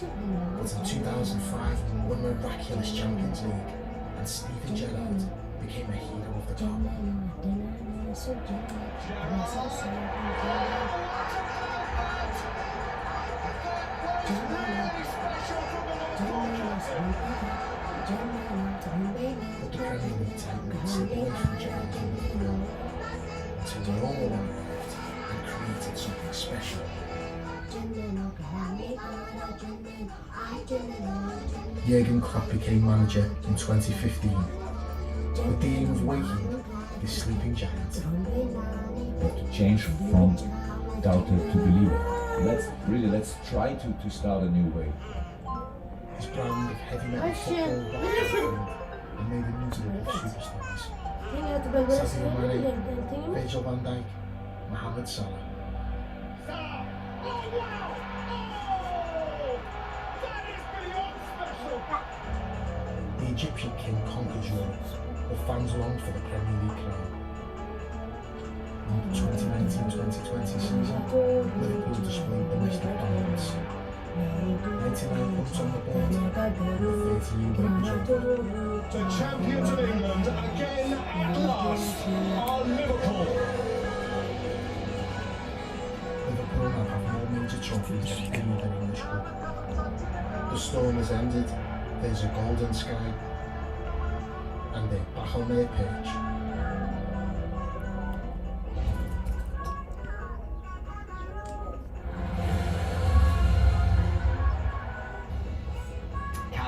But in 2005, we won the miraculous Champions League, and Steven Gerrard became a hero of the club. But the Premier League title had slipped away from Gerrard until the Roma arrived and created something special. Jurgen Klopp became manager in 2015 with the aim of waking this sleeping giant. To change from doubter to believer. Let's try to start a new way. His brand of heavy metal football background and made him into the superstars. Sadio Mane, Virgil van Dijk, Mohamed Salah. The Egyptian king conquered Europe, but fans longed for the Premier League crown. In the 2019-2020 season, Liverpool displayed domestic dominance. 99 points on the board, and 30-year wage. The champions of England again at last are Liverpool. Liverpool now have more major trophies than any other English club. The storm has ended, there's a golden sky, and they're back on their pitch.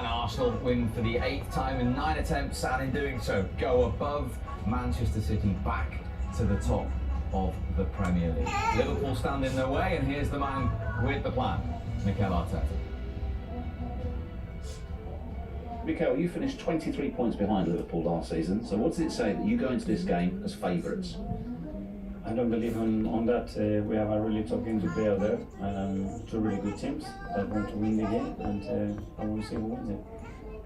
Arsenal win for the 8th time in 9 attempts, and in doing so go above Manchester City back to the top of the Premier League. Liverpool stand in their way, and here's the man with the plan, Mikel Arteta. Mikel, you finished 23 points behind Liverpool last season, so what does it say that you go into this game as favourites? I don't believe on that. We have a really tough game to play out there. Two really good teams that want to win the game, and I want to see who wins it.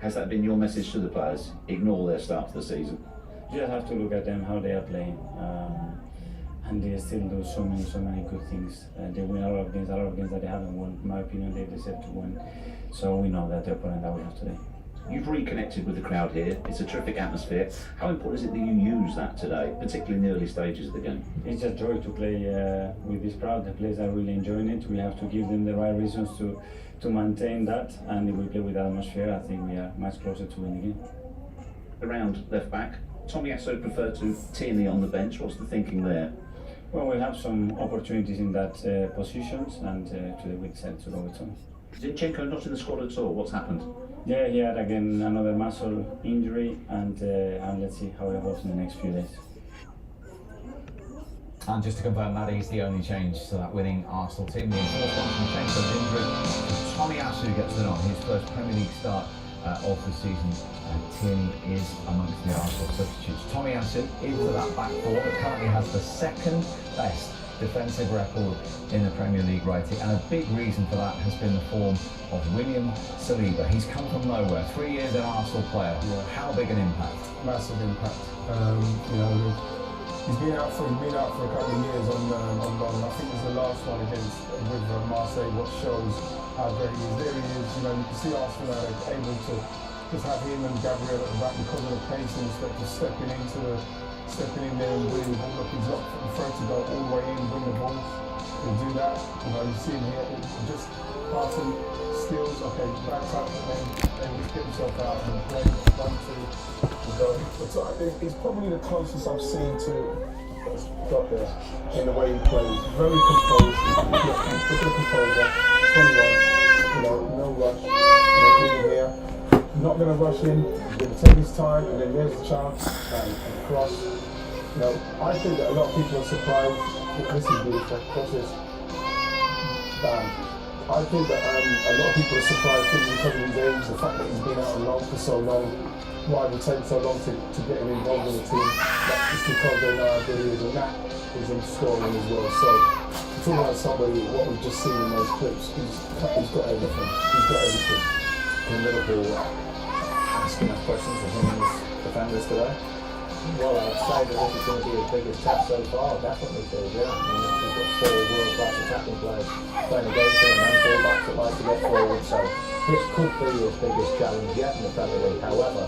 Has that been your message to the players? Ignore their start to the season? You just have to look at them, how they are playing, and they still do so many good things. They win a lot of games that they haven't won. In my opinion, they deserve to win. So we know that the opponent that we have today. You've reconnected with the crowd here. It's a terrific atmosphere. How important is it that you use that today, particularly in the early stages of the game? It's a joy to play with this crowd. The players are really enjoying it. We have to give them the right reasons to maintain that, and if we play with that atmosphere, I think we are much closer to winning the game. Around left back, Tomiyasu preferred to Tierney on the bench. What's the thinking there? Well, we'll have some opportunities in that positions, and to the weak side to go with Tommy. Zinchenko not in the squad at all. What's happened? Yeah, he had again another muscle injury, and let's see how it evolves in the next few days. And just to confirm, that is the only change to that winning Arsenal team. The enforced one from Zinchenko's injury. Tomiyasu gets the nod, his first Premier League start of the season. Tierney is amongst the Arsenal substitutes. Tomiyasu into that back four that currently has the second best defensive record in the Premier League rating, and a big reason for that has been the form of William Saliba. He's come from nowhere, 3 years an Arsenal player. Yeah. How big an impact? Massive impact. He's been out for a couple of years on loan. I think it's the last one with Marseille, what shows how great he is. There he is. You can see Arsenal are able to just have him and Gabriel at the back because of the pace and stepping in there and winning the ball. Look, he's up in front to go all the way in, win the ball. He'll do that. You see him here, just passing skills. Okay, back up and then just get himself out and play 1, 2, and go. But so I think he's probably the closest I've seen to got there in the way he plays. Very composed. Look at the composure. 21. No rush. Being here. Not going to rush in. He's going to take his time, and then there's the chance and cross. I think that a lot of people are surprised. This is beautiful. Cross this. Bam. I think that a lot of people are surprised simply because of his age, the fact that he's been out alone for so long, why it would take so long to get him involved in the team. That's just because they know how good he is, and that is him scoring as well. So, talking about somebody, what we've just seen in those clips, he's got everything. He's got everything. Can Liverpool ask enough questions of him and his defenders today? Well, I'd say that this is going to be his biggest test so far, definitely, Phil, yeah. I mean, he's got 4 world-class attacking players playing against him and then full-backs that like to get forward, so this could be his biggest challenge yet in the Premier League. However,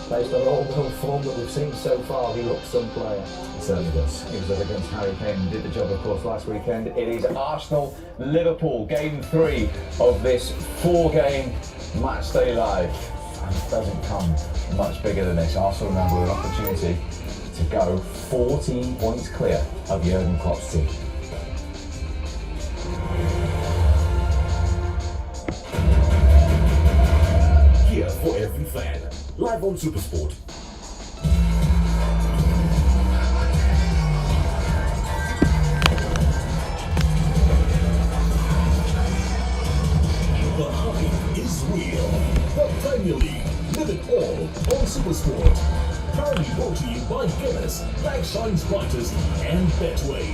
based on all the form that we've seen so far, he looks some player. It certainly does. He was up against Harry Kane and did the job, of course, last weekend. It is Arsenal-Liverpool, game 3 of this 4-game matchday live. And it doesn't come much bigger than this. Arsenal now with an opportunity to go 14 points clear of Jurgen Klopp's team. Here for every fan. Live on Supersport. The hype is real. The Premier League. Live it all on Supersport. Proudly brought to you by Guinness, Life Shines Brightest, and Betway.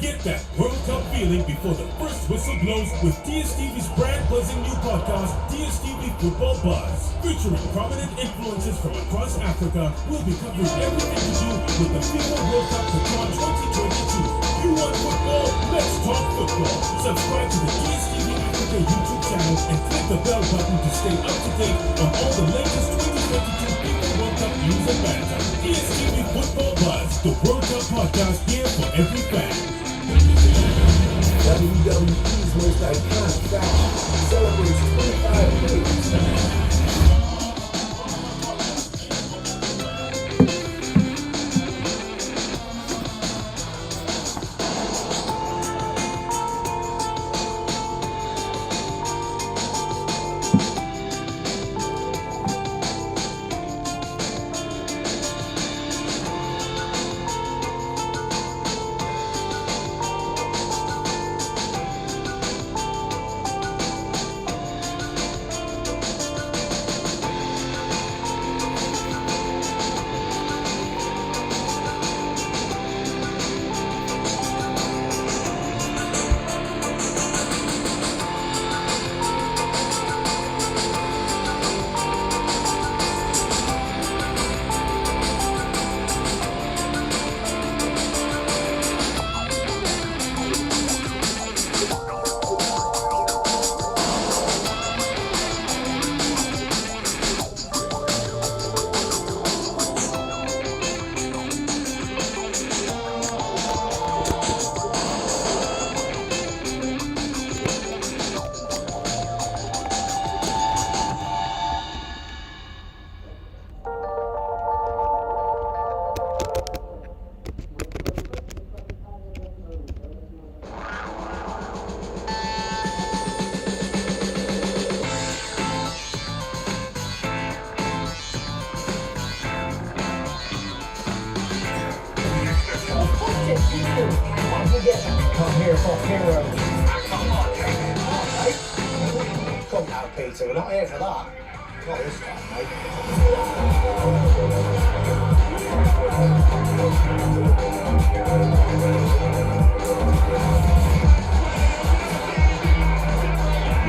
Get that World Cup feeling before the first whistle blows with DSTV's brand-buzzing new podcast, DSTV Football Buzz. Featuring prominent influencers from across Africa, we'll be covering everything to do with the FIFA World Cup Qatar 2022. You want football? Let's talk football. Subscribe to the DSTV Africa YouTube channel and click the bell button to stay up to date on all the latest 2022 FIFA World Cup news and banter. DSTV Football Buzz, the World Cup podcast here for every fan. WWE's most iconic fashion celebrates 25 years. Come here for heroes. Come on, mate. Come now, Peter. We're not here for that. Not this time, mate.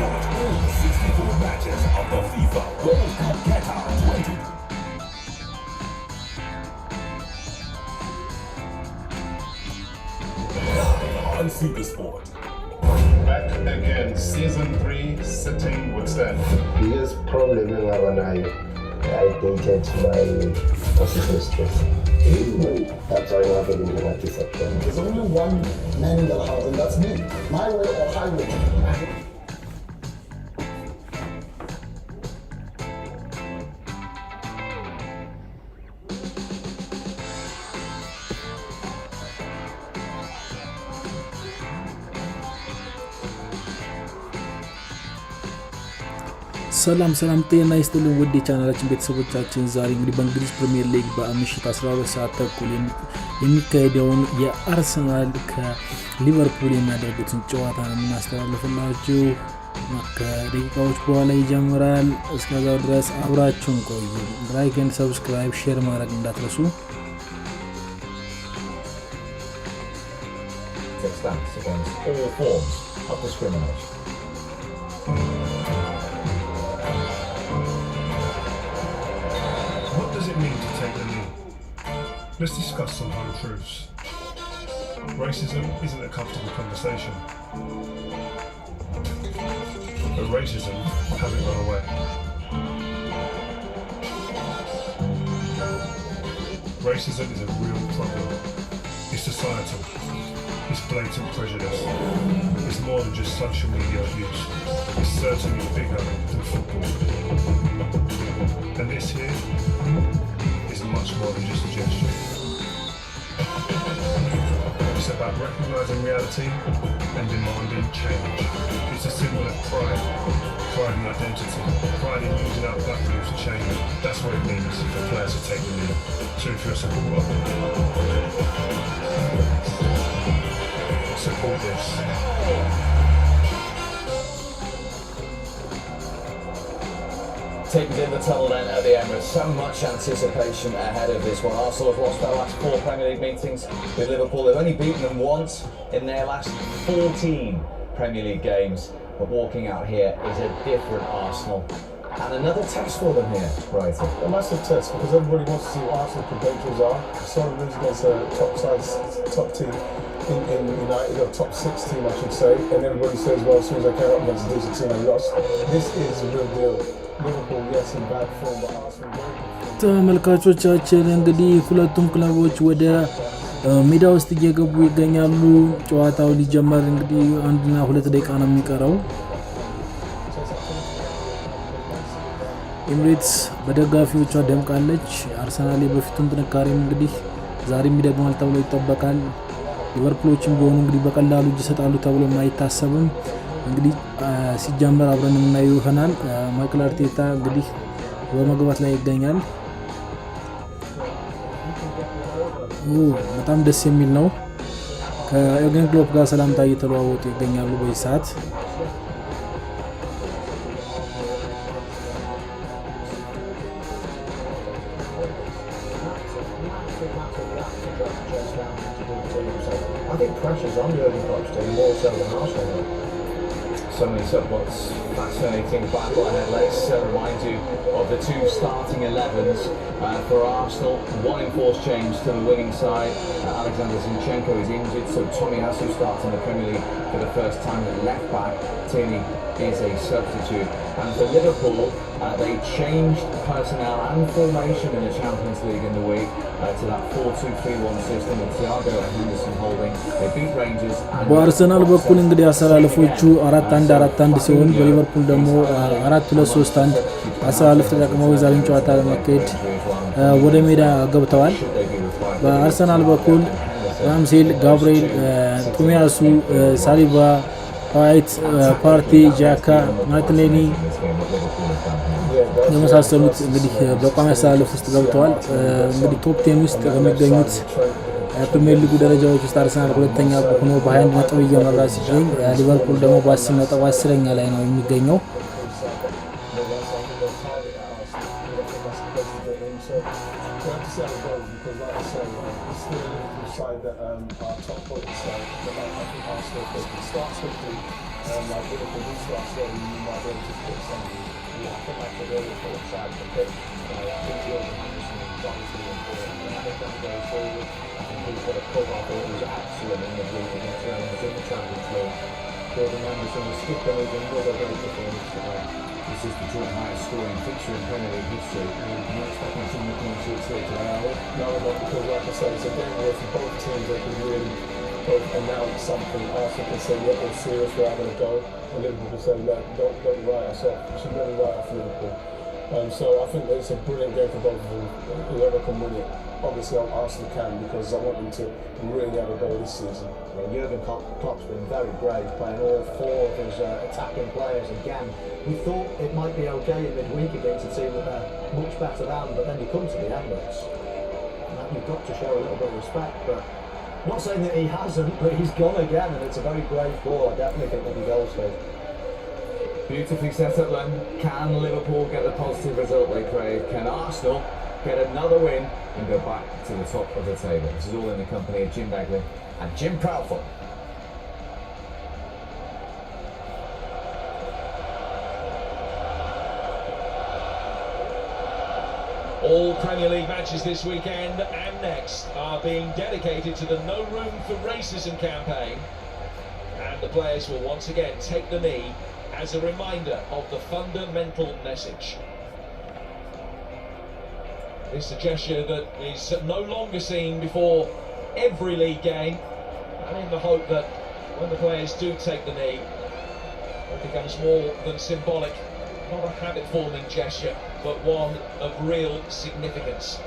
Watch all 64 matches of the FIFA World Cup Qatar 2022. On Supersport. Back again, season 3, sitting with Stan. Biggest problem when I dated my mistress. That's why I'm not getting an antiseptic. There's only one man in the house, and that's me. My way or highway. ሰላም ጤና ይስጥልን ውድ የቻናላችን ቤተሰቦቻችን፣ ዛሬ እንግዲህ በእንግሊዝ ፕሪሚየር ሊግ በምሽት 12 ሰዓት ተኩል የሚካሄደውን የአርሰናል ከሊቨርፑል የሚያደርጉትን ጨዋታ ነው የምናስተላልፍላችሁ። ከደቂቃዎች በኋላ ይጀምራል። እስከዛው ድረስ አብራችሁን ቆዩ። ላይክ ኤንድ ሰብስክራይብ ሼር ማድረግ እንዳትረሱ። Against all forms of discrimination. What does it mean to take the lead? Let's discuss some home truths. Racism isn't a comfortable conversation, but racism hasn't gone away. Racism is a real problem. It's societal. It's blatant prejudice. It's more than just social media abuse. It's certainly bigger than football. And this here is much more than just a gesture. It's about recognising reality and demanding change. It's a symbol of pride in identity, pride in using our platforms to change. That's what it means for players to take the lead. So if you're a supporter, support this. Teams in the tunnel then at the Emirates. So much anticipation ahead of this one. Arsenal have lost their last 4 Premier League meetings with Liverpool. They've only beaten them once in their last 14 Premier League games. But walking out here is a different Arsenal. And another test for them here, right? A massive test because everybody wants to see what Arsenal's credentials are. So lose against a top team in United, or top 6 team I should say. And everybody says, well, as soon as they came up against a decent team, they lost. This is a real deal. Liverpool, yes, in bad form, but Arsenal very good. ተመልካቾቻችን እንግዲህ ሁለቱም ክለቦች ወደ ሜዳ ውስጥ እየገቡ ይገኛሉ። ጨዋታው ሊጀመር እንግዲህ 1 እና 2 ደቂቃ ነው የሚቀረው። ኤምሬትስ በደጋፊዎቿ ደምቃለች። አርሰናል በፊቱም ጥንካሬም እንግዲህ ዛሬም ይደግማል ተብሎ ይጠበቃል። ሊቨርፑሎችም ቢሆኑ እንግዲህ በቀላሉ እጅ ይሰጣሉ ተብሎ አይታሰብም። እንግዲህ ሲጀመር አብረን የምናየው ይሆናል። ማይክል አርቴታ እንግዲህ በመግባት ላይ ይገኛል። በጣም ደስ የሚል ነው። ከኤርገን ክሎፕ ጋር ሰላምታ እየተለዋወጡ ይገኛሉ በዚህ ሰዓት። I think pressure's on Jurgen Klopp's team more so than Arsenal. So many subplots, fascinating battle ahead. Let's remind you of the 2 starting 11s for Arsenal. 1 enforced change to the winning side. Alexander Zinchenko is injured, so Tommy Asu starts in the Premier League for the first time at left back. Tierney is a substitute. And for Liverpool, they changed personnel and formation in the Champions League in the week to that 4-2-3-1 system with Thiago and Henderson holding. They beat Rangers. በአርሰናል በኩል እንግዲህ አሰላለፎቹ 4-1-4-1 ሲሆን በሊቨርፑል ደግሞ 4-2-3-1 አሰላለፍ ተጠቅመው የዛሬን ጨዋታ ለማካሄድ ወደ ሜዳ ገብተዋል። በአርሰናል በኩል ራምሴል፣ ጋብሪኤል፣ ቶሚያሱ፣ ሳሊባ፣ ዋይት፣ ፓርቲ፣ ጃካ፣ ማርቲኔሊ የመሳሰሉት እንግዲህ በቋሚ አሰላለፍ ውስጥ ገብተዋል። እንግዲህ ቶፕ 10 ውስጥ ከሚገኙት ፕሪሚየር ሊጉ ደረጃዎች ውስጥ አርሰናል ሁለተኛ ሆኖ በ21 ነጥብ እየመራ ሲገኝ ሊቨርፑል ደግሞ በ10 ነጥብ 10ኛ ላይ ነው የሚገኘው። Jordan Anderson will skip over another great performance tonight. This is the joint highest scoring fixture in Premier League history. I'm not expecting some of the clean sheets here today, are we? No, not because, like I say, it's a game where for both teams they can really both announce something. Arsenal can say, yeah, we're serious, we're having a go. And Liverpool can say, look, don't write us off. We should never write off Liverpool. So I think it's a brilliant game for both of them. Whoever can win it. Obviously, Arsenal can because I want them to really have a go this season. Well, Jurgen Klopp's been very brave, playing all 4 of his attacking players again. We thought it might be okay in midweek against a team that they're much better than, but then you come to the Emirates. And you've got to show a little bit of respect, but not saying that he hasn't, but he's gone again, and it's a very brave ball. I definitely think there'll be goals for him. Beautifully set up then. Can Liverpool get the positive result they crave? Can Arsenal get another win and go back to the top of the table? This is all in the company of Jim Begley and Jim Proudfoot. All Premier League matches this weekend and next are being dedicated to the No Room for Racism campaign, and the players will once again take the knee as a reminder of the fundamental message. It's a gesture that is no longer seen before every league game, and in the hope that when the players do take the knee, it becomes more than symbolic, not a habit-forming gesture, but one of real significance.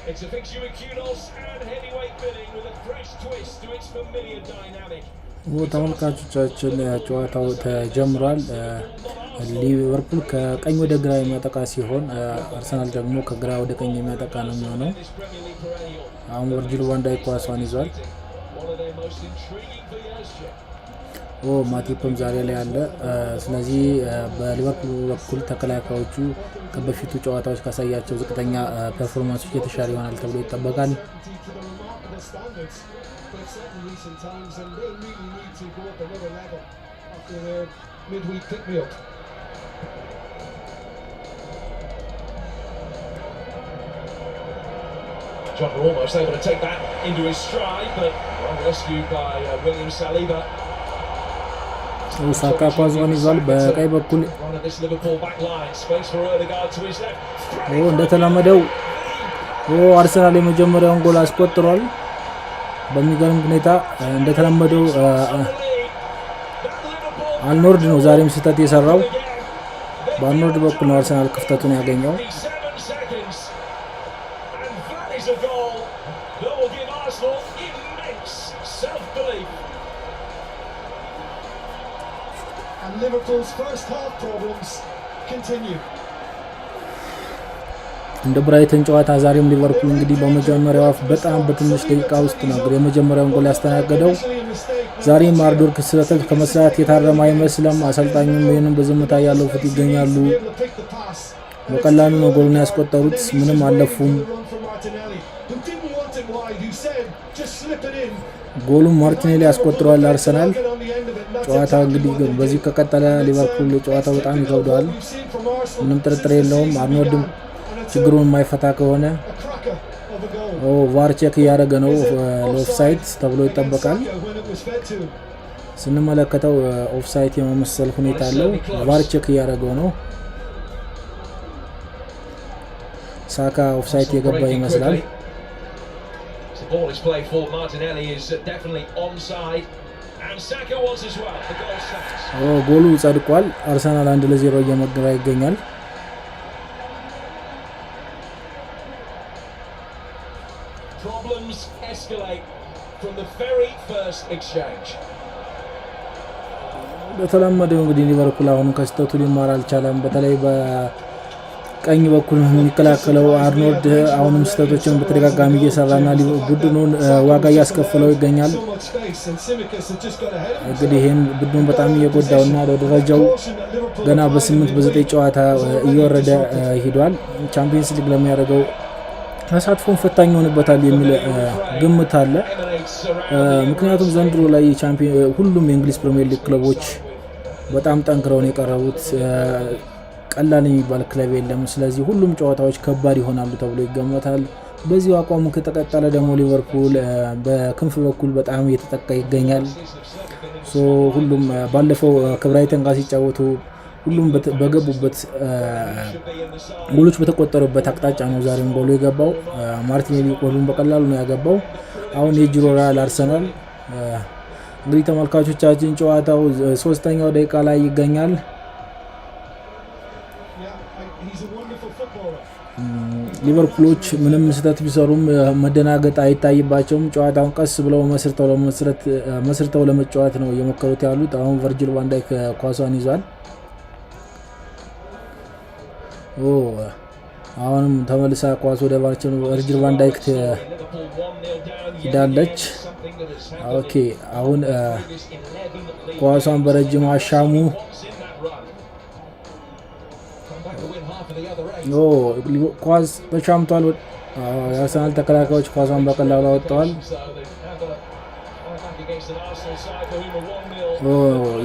It's a fixture with kudos and heavyweight bidding with a fresh twist to its familiar dynamic. ተመልካቾቻችን ጨዋታው ተጀምሯል። ሊቨርፑል ከቀኝ ወደ ግራ የሚያጠቃ ሲሆን አርሰናል ደግሞ ከግራ ወደ ቀኝ የሚያጠቃ ነው የሚሆነው። አሁን ቨርጂል ቫን ዳይክ ኳሷን ይዟል። ማቲፕም ዛሬ ላይ አለ። ስለዚህ በሊቨርፑል በኩል ተከላካዮቹ ከበፊቱ ጨዋታዎች ካሳያቸው ዝቅተኛ ፐርፎርማንሶች የተሻለ ይሆናል ተብሎ ይጠበቃል። Jota almost able to take that into his stride, but rescued by William Saliba. ሳካ ኳሷን ይዟል በቀኝ በኩል እንደተለመደው አርሰናል የመጀመሪያውን ጎል አስቆጥሯል። በሚገርም ሁኔታ እንደተለመደው አልኖርድ ነው ዛሬም ስህተት የሰራው። በአልኖርድ በኩል ነው አርሰናል ክፍተቱን ያገኘው። Liverpool's first half problems continue. እንደ ብራይተን ጨዋታ ዛሬም ሊቨርፑል እንግዲህ በመጀመሪያው በጣም በትንሽ ደቂቃ ውስጥ ነው የመጀመሪያውን ጎል ያስተናገደው። ዛሬም ማርዶር ክስተት ከመስራት የታረመ አይመስልም። አሰልጣኙም ይሄንን በዝምታ ያለፉት ይገኛሉ። በቀላሉ ነው ጎሉን ያስቆጠሩት፣ ምንም አለፉም። ጎሉን ማርቲኔሊ ያስቆጥሯል አርሰናል። ጨዋታው እንግዲህ በዚህ ከቀጠለ ሊቨርፑል ጨዋታው በጣም ይከብዳል፣ ምንም ጥርጥር የለውም። አርኖልድም ችግሩን የማይፈታ ከሆነ ቫር ቼክ እያደረገ ነው፣ ለኦፍሳይድ ተብሎ ይጠበቃል። ስንመለከተው ኦፍሳይድ የመመሰል ሁኔታ አለው፣ ቫር ቼክ እያደረገው ነው። ሳካ ኦፍሳይድ የገባ ይመስላል። Ball is played for Martinelli is definitely onside and Saka was as well. The goal stands. ጎሉ ጸድቋል። አርሰናል 1-0 እየመራ ይገኛል። Problems escalate from the very first exchange. በተለመደው እንግዲህ ሊቨርፑል አሁን ከስተቱ ሊማር አልቻለም። በተለይ ቀኝ በኩል የሚከላከለው አርኖልድ አሁንም ስህተቶችን በተደጋጋሚ እየሰራና ቡድኑን ዋጋ እያስከፈለው ይገኛል። እንግዲህ ይሄን ቡድኑን በጣም እየጎዳውና ለደረጃው ገና በ8 በ9 ጨዋታ እየወረደ ሄዷል። ቻምፒየንስ ሊግ ለሚያደርገው ተሳትፎን ፈታኝ ሆኖበታል የሚል ግምት አለ። ምክንያቱም ዘንድሮ ላይ ሁሉም የእንግሊዝ ፕሪሚየር ሊግ ክለቦች በጣም ጠንክረው ነው የቀረቡት። ቀላል የሚባል ክለብ የለም። ስለዚህ ሁሉም ጨዋታዎች ከባድ ይሆናሉ ተብሎ ይገመታል። በዚህ አቋሙ ከተቀጠለ ደግሞ ሊቨርፑል በክንፍ በኩል በጣም እየተጠቃ ይገኛል። ሁሉም ባለፈው ከብራይተን ጋር ሲጫወቱ ሁሉም በገቡበት ጎሎች በተቆጠሩበት አቅጣጫ ነው ዛሬም ጎሉ የገባው። ማርቲኔሊ ጎሉን በቀላሉ ነው ያገባው። አሁን የጅሮራ ለአርሰናል እንግዲህ ተመልካቾቻችን ጨዋታው 3ኛው ደቂቃ ላይ ይገኛል። ሊቨርፑሎች ምንም ስህተት ቢሰሩም መደናገጥ አይታይባቸውም። ጨዋታውን ቀስ ብለው መስርተው ለመጫወት ነው እየሞከሩት ያሉት። አሁን ቨርጂል ቫን ዳይክ ኳሷን ይዟል። አሁንም ተመልሳ ኳስ ወደ ቨርጂል ቫን ዳይክ ሄዳለች። ኦኬ አሁን ኳሷን በረጅም አሻሙ ኳስ ተሻምቷል። የአርሰናል ተከላካዮች ኳሷን በቀላሉ አወጥተዋል።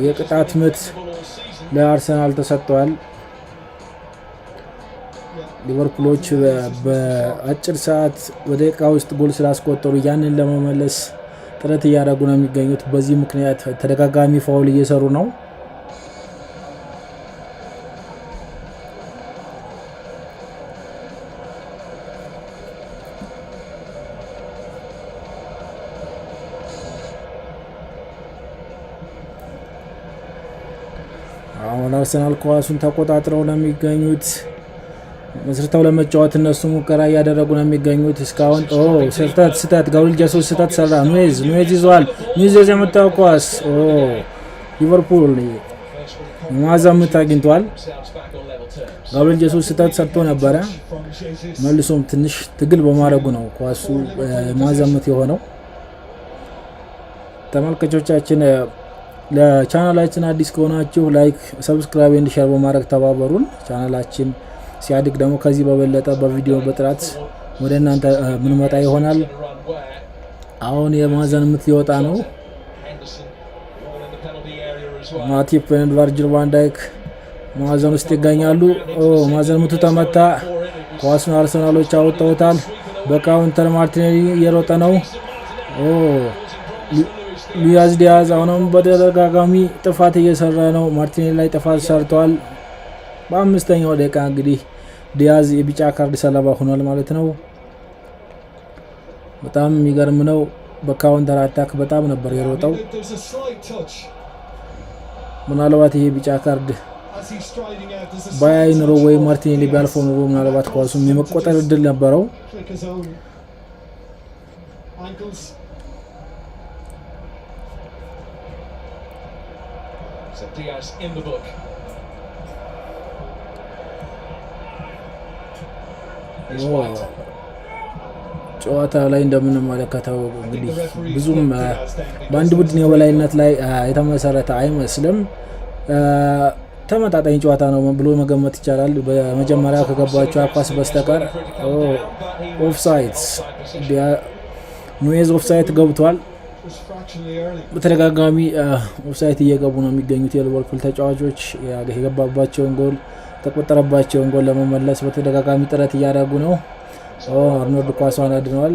የቅጣት ምት ለአርሰናል ተሰጥቷል። ሊቨርፑሎች በአጭር ሰዓት በደቂቃ ውስጥ ጎል ስላስቆጠሩ ያንን ለመመለስ ጥረት እያደረጉ ነው የሚገኙት። በዚህ ምክንያት ተደጋጋሚ ፋውል እየሰሩ ነው። አሁን አርሰናል ኳሱን ተቆጣጥረው ነው የሚገኙት። መስርተው ለመጫወት እነሱ ሙከራ እያደረጉ ነው የሚገኙት። እስካሁን ስህተት ጋብሪኤል ጄሱስ ስህተት ሰራ። ኑዌዝ ይዟል። ኑዌዝ የመታው ኳስ ሊቨርፑል የማዕዘን ምት አግኝቷል። ጋብሪኤል ጄሱስ ስህተት ሰርቶ ነበረ። መልሶም ትንሽ ትግል በማድረጉ ነው ኳሱ የማዕዘን ምት የሆነው። ተመልካቾቻችን ለቻናላችን አዲስ ከሆናችሁ ላይክ፣ ሰብስክራይብ እና ሼር በማድረግ ተባበሩን። ቻናላችን ሲያድግ ደግሞ ከዚህ በበለጠ በቪዲዮ በጥራት ወደ እናንተ ምንመጣ ይሆናል። አሁን የማዕዘን ምት ሊወጣ ነው። ማቲፕ እና ቨርጂል ቫን ዳይክ ማዕዘን ውስጥ ይገኛሉ። ማዕዘን ምቱ ተመታ። ኳሱን አርሰናሎች አወጣውታል። በካውንተር ማርቲኔሊ እየሮጠ ነው። ሉዊስ ዲያዝ አሁንም በተደጋጋሚ ጥፋት እየሰራ ነው። ማርቲኔሊ ላይ ጥፋት ሰርቷል። በአምስተኛው ደቂቃ እንግዲህ ዲያዝ የቢጫ ካርድ ሰለባ ሆኗል ማለት ነው። በጣም የሚገርም ነው። በካውንተር አታክ በጣም ነበር የሮጠው። ምናልባት ይሄ ቢጫ ካርድ ባያይ ኑሮ ወይ ማርቲኔሊ ቢያልፈው ኑሮ ምናልባት ኳሱም የመቆጠር እድል ነበረው። Diaz in the book. ጨዋታ ላይ እንደምንመለከተው እንግዲህ ብዙም በአንድ ቡድን የበላይነት ላይ የተመሰረተ አይመስልም። ተመጣጣኝ ጨዋታ ነው ብሎ መገመት ይቻላል። በመጀመሪያ ከገባቸው ኳስ በስተቀር ኦፍሳይድ ኑዌዝ ኦፍሳይድ ገብቷል። በተደጋጋሚ ኦፍሳይድ እየገቡ ነው የሚገኙት የሊቨርፑል ተጫዋቾች። የገባባቸውን ጎል ተቆጠረባቸውን ጎል ለመመለስ በተደጋጋሚ ጥረት እያደረጉ ነው። አርኖልድ ኳሷን አድነዋል።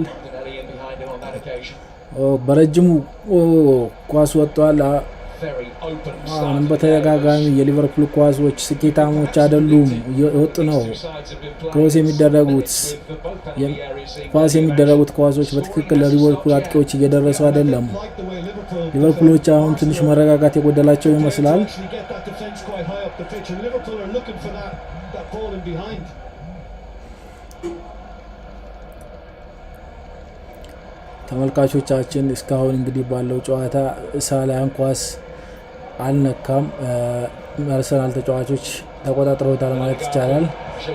በረጅሙ ኳስ ወጥቷል። አሁንም በተደጋጋሚ የሊቨርፑል ኳሶች ስኬታሞች አይደሉም፣ እየወጡ ነው። ክሮስ የሚደረጉት ፓስ የሚደረጉት ኳሶች በትክክል ለሊቨርፑል አጥቂዎች እየደረሱ አይደለም። ሊቨርፑሎች አሁን ትንሽ መረጋጋት የጎደላቸው ይመስላል። ተመልካቾቻችን እስካሁን እንግዲህ ባለው ጨዋታ ሳላህን ኳስ አልነካም። አርሰናል ተጫዋቾች ተቆጣጥረውታል ማለት ይቻላል።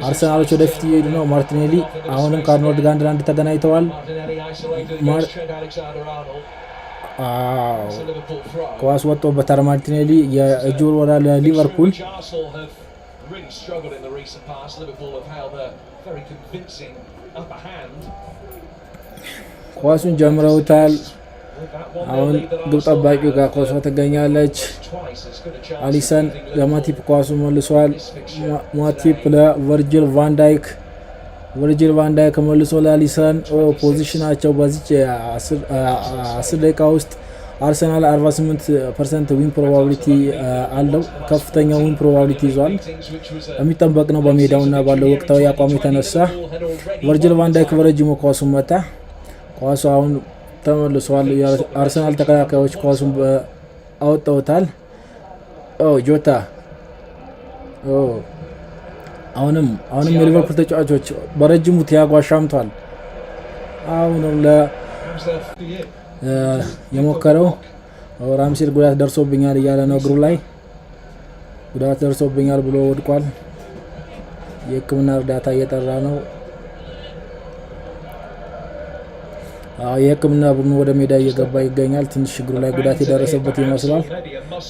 አርሰናሎች ወደፊት እየሄዱ ነው። ማርቲኔሊ አሁንም ከአርኖልድ ጋር አንድ ተገናኝተዋል። ኳስ ወጥቶበታል። ማርቲኔሊ የእጅ ወራ ለሊቨርፑል ኳሱን ጀምረውታል። አሁን ግብ ጠባቂው ጋር ኳሷ ትገኛለች። አሊሰን ለማቲፕ ኳሱን መልሷል። ማቲፕ ለቨርጂል ቫን ዳይክ መልሶ ለአሊሰን። ፖዚሽናቸው በዚህ 10 ደቂቃ ውስጥ አርሰናል 48% ዊን ፕሮባቢሊቲ አለው። ከፍተኛ ዊን ፕሮባቢሊቲ ይዟል። የሚጠበቅ ነው በሜዳውና ባለው ወቅታዊ አቋም የተነሳ። ቨርጂል ቫን ዳይክ በረጅሙ ኳሱን መታ። ኳሱ አሁን ተመልሷል። የአርሰናል ተከላካዮች ኳሱን አወጣውታል። ጆታ አሁንም የሊቨርፑል ተጫዋቾች በረጅሙ ቲያጎ አሻምቷል። አሁንም የሞከረው ራምሴል ጉዳት ደርሶብኛል እያለ ነው። እግሩ ላይ ጉዳት ደርሶብኛል ብሎ ወድቋል። የሕክምና እርዳታ እየጠራ ነው። የሕክምና ቡድኑ ወደ ሜዳ እየገባ ይገኛል። ትንሽ እግሩ ላይ ጉዳት የደረሰበት ይመስላል።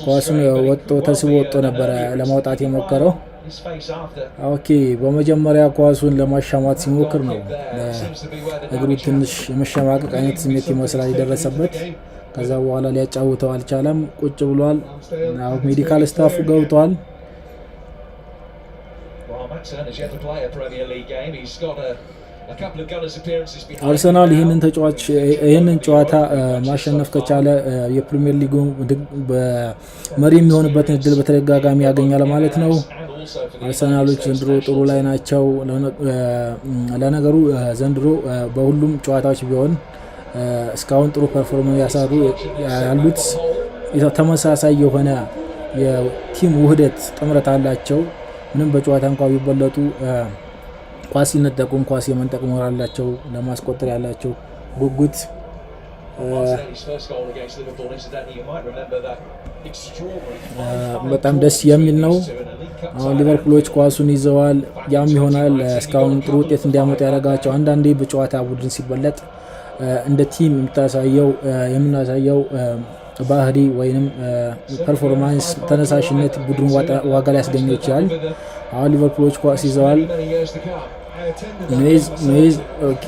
ኳሱን ወጥቶ ተስቦ ወጥቶ ነበረ ለማውጣት የሞከረው። ኦኬ በመጀመሪያ ኳሱን ለማሻማት ሲሞክር ነው እግሩ ትንሽ የመሸማቀቅ አይነት ስሜት ይመስላል የደረሰበት። ከዛ በኋላ ሊያጫውተው አልቻለም፣ ቁጭ ብሏል። ሜዲካል ስታፉ ገብቷል። አርሰናል ይህንን ጨዋታ ማሸነፍ ከቻለ የፕሪሚየር ሊጉ በመሪ የሚሆንበትን እድል በተደጋጋሚ ያገኛል ማለት ነው። አርሰናሎች ዘንድሮ ጥሩ ላይ ናቸው። ለነገሩ ዘንድሮ በሁሉም ጨዋታዎች ቢሆን እስካሁን ጥሩ ፐርፎርማንስ ያሳሩ ያሉት ተመሳሳይ የሆነ የቲም ውህደት ጥምረት አላቸው። ምንም በጨዋታ እንኳን ቢበለጡ ኳስ ሲነጠቁም ኳስ የመንጠቅ ሞራል አላቸው። ለማስቆጠር ያላቸው ጉጉት በጣም ደስ የሚል ነው። አሁን ሊቨርፑሎች ኳሱን ይዘዋል። ያም ይሆናል እስካሁን ጥሩ ውጤት እንዲያመጡ ያደረጋቸው። አንዳንዴ በጨዋታ ቡድን ሲበለጥ እንደ ቲም የምናሳየው ባህሪ ወይንም ፐርፎርማንስ ተነሳሽነት ቡድን ዋጋ ሊያስገኘው ይችላል። አሁን ሊቨርፑሎች ኳስ ይዘዋል። ኖይዝ ኦኬ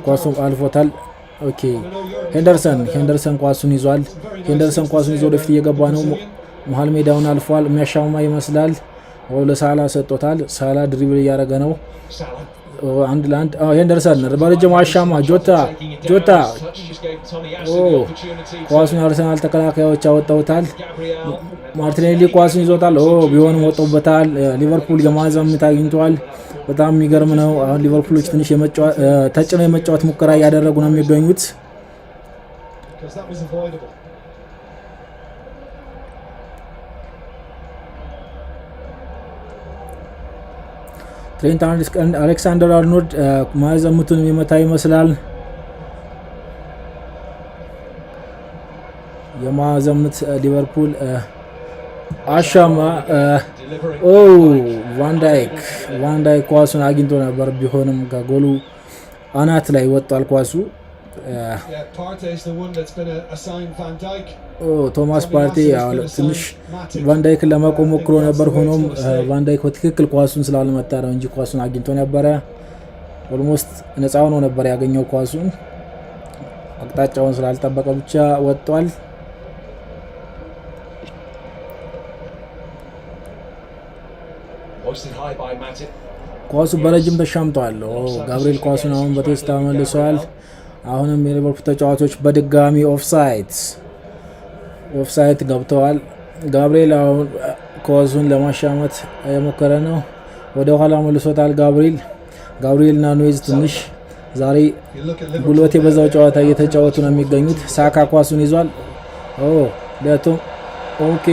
ኳሱን አልፎታል። ኦኬ ሄንደርሰን ኳሱን ይዟል። ሄንደርሰን ኳሱን ይዞ ወደፊት እየገባ ነው። መሀል ሜዳውን አልፏል። የሚያሻማ ይመስላል። ለሳላ ሰጥቶታል። ሳላ ድሪብል እያደረገ ነው። አንድ ለአንድ ሄንደርሰን በረጅሙ አሻማ ጆታ ኳሱን አርሰናል ተከላካዮች አወጣውታል። ማርቲኔሊ ኳሱን ይዞታል። ቢሆንም ወጥቶበታል። ሊቨርፑል የማዕዘን ምት አግኝቷል። በጣም የሚገርም ነው። አሁን ሊቨርፑሎች ትንሽ ተጭነው የመጫወት ሙከራ እያደረጉ ነው የሚገኙት። ትሬንት አሌክሳንደር አርኖልድ ማዕዘን ምቱን የሚመታ ይመስላል። የማዕዘን ምት ሊቨርፑል አሻማ። ቫንዳይክ ኳሱን አግኝቶ ነበር፣ ቢሆንም ከጎሉ አናት ላይ ወጣል ኳሱ። ቶማስ ፓርቴ ትንሽ ቫንዳይክን ለማቆም ሞክሮ ነበር። ሆኖም ቫንዳይክ በትክክል ኳሱን ስላልመታ ነው እንጂ ኳሱን አግኝቶ ነበረ። ኦልሞስት ነፃ ሆኖ ነበር ያገኘው ኳሱን፣ አቅጣጫውን ስላልጠበቀ ብቻ ወጥቷል። ኳሱ በረጅም ተሻምቷል። ጋብሪኤል ኳሱን አሁን በቴስታ መልሷል። አሁንም የሊቨርፑል ተጫዋቾች በድጋሚ ኦፍሳይድ ገብተዋል። ጋብሪኤል አሁን ኳሱን ለማሻመት የሞከረ ነው። ወደ ኋላ መልሶታል። ጋብሪኤል እና ኖይዝ ትንሽ ዛሬ ጉልበት የበዛው ጨዋታ እየተጫወቱ ነው የሚገኙት። ሳካ ኳሱን ይዟል። ኦኬ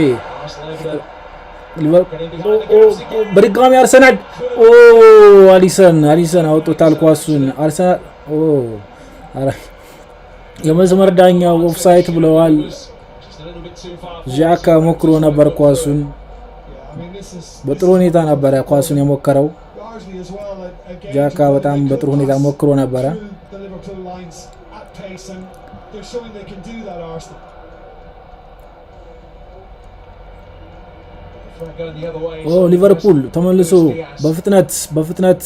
በድጋሚ አርሰናል አሊሰን አውጥቶታል ኳሱን። አርሰናል የመስመር ዳኛው ኦፍሳይድ ብለዋል። ዣካ ሞክሮ ነበር ኳሱን፣ በጥሩ ሁኔታ ነበረ ኳሱን የሞከረው። ዣካ በጣም በጥሩ ሁኔታ ሞክሮ ነበረ። ሊቨርፑል ተመልሶ በፍጥነት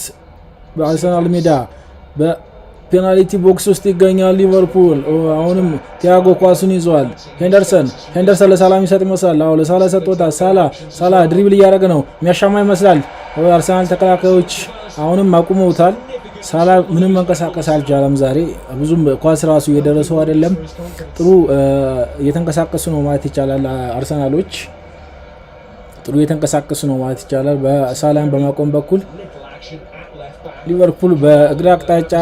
በአርሰናል ሜዳ በፔናልቲ ቦክስ ውስጥ ይገኛል። ሊቨርፑል አሁንም ቲያጎ ኳሱን ይዟል። ሄንደርሰን ለሳላ የሚሰጥ ይመስላል። ለሳላ ሰጥቶታል። ሳላ ድሪብል እያደረገ ነው፣ የሚያሻማ ይመስላል። አርሰናል ተከላካዮች አሁንም አቁመውታል። ሳላ ምንም መንቀሳቀስ አልቻለም። ዛሬ ብዙም ኳስ ራሱ እየደረሰው አይደለም። ጥሩ እየተንቀሳቀሱ ነው ማለት ይቻላል። አርሰናሎች ጥሩ እየተንቀሳቀሱ ነው ማለት ይቻላል። በሳላን በማቆም በኩል ሊቨርፑል በእግራ አቅጣጫ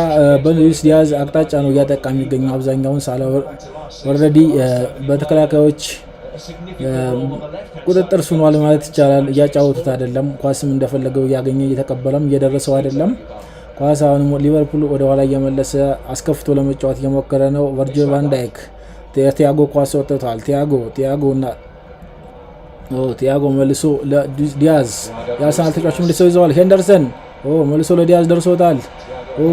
በሉዊስ ዲያዝ አቅጣጫ ነው እያጠቃ የሚገኘው አብዛኛውን። ሳላ ኦልሬዲ በተከላካዮች ቁጥጥር ሆኗል ማለት ይቻላል። እያጫወቱት አይደለም። ኳስም እንደፈለገው እያገኘ እየተቀበለም እየደረሰው አይደለም። ኳስ አሁንም ሊቨርፑል ወደ ኋላ እየመለሰ አስከፍቶ ለመጫወት እየሞከረ ነው። ቨርጂል ቫን ዳይክ ቲያጎ ኳስ ወጥቷል። ቲያጎ መልሶ ለዲያዝ የአርሰናል ተጫዋቾች መልሰው ይዘዋል። ሄንደርሰን መልሶ ለዲያዝ ደርሶታል።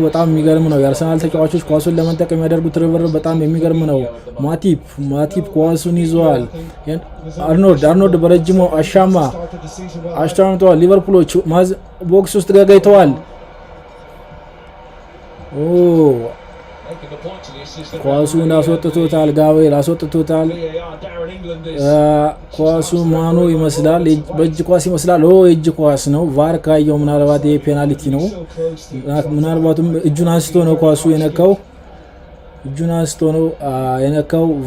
በጣም የሚገርም ነው። የአርሰናል ተጫዋቾች ኳሱን ለመንጠቅ የሚያደርጉት ርብርብ በጣም የሚገርም ነው። ማቲፕ ኳሱን ይዟል። አርኖልድ በረጅሙ አሻምተዋል። ሊቨርፑሎች ቦክስ ውስጥ ገገይተዋል። ኳሱን አስወጥቶታል። ጋብሪኤል አስወጥቶታል። ኳሱ ማኑ ይመስላል፣ በእጅ ኳስ ይመስላል። የእጅ ኳስ ነው። ቫር ካየው ምናልባት ይሄ ፔናልቲ ነው። ምናልባትም እጁን አንስቶ ነው ኳሱ የነካው።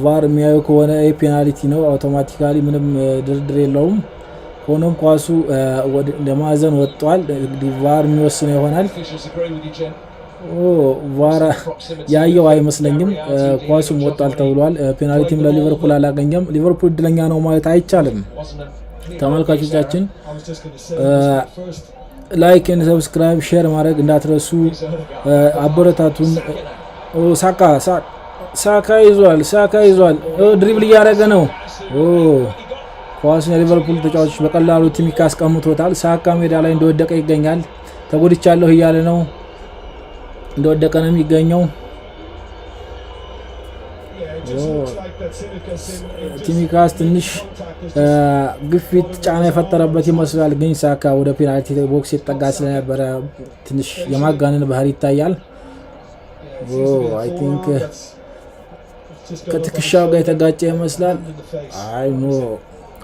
ቫር የሚያየው ከሆነ ይሄ ፔናልቲ ነው። አውቶማቲካሊ ምንም ድርድር የለውም። ሆኖም ኳሱ ለማዕዘን ወጥቷል። እንግዲህ ቫር የሚወስነው ይሆናል። ቫር ያየው አይመስለኝም። ኳሱም ወጣል ተብሏል። ፔናልቲም ለሊቨርፑል አላገኘም። ሊቨርፑል እድለኛ ነው ማለት አይቻልም። ተመልካቾቻችን ላይክ እና ሰብስክራይብ ሼር ማድረግ እንዳትረሱ፣ አበረታቱን። ሳካ ይዟል። ድሪብል እያደረገ ነው። ኳሱን የሊቨርፑል ተጫዋቾች በቀላሉ ቲሚካ አስቀምጦታል። ሳካ ሜዳ ላይ እንደወደቀ ይገኛል። ተጎድቻለሁ እያለ ነው። እንደወደቀ ነው የሚገኘው። ቲሚካስ ትንሽ ግፊት ጫና የፈጠረበት ይመስላል። ግን ሳካ ወደ ፔናልቲ ቦክስ የተጠጋ ስለነበረ ትንሽ የማጋነን ባህሪ ይታያል። አይ ቲንክ ከትከሻው ጋር የተጋጨ ይመስላል። አይ ኖ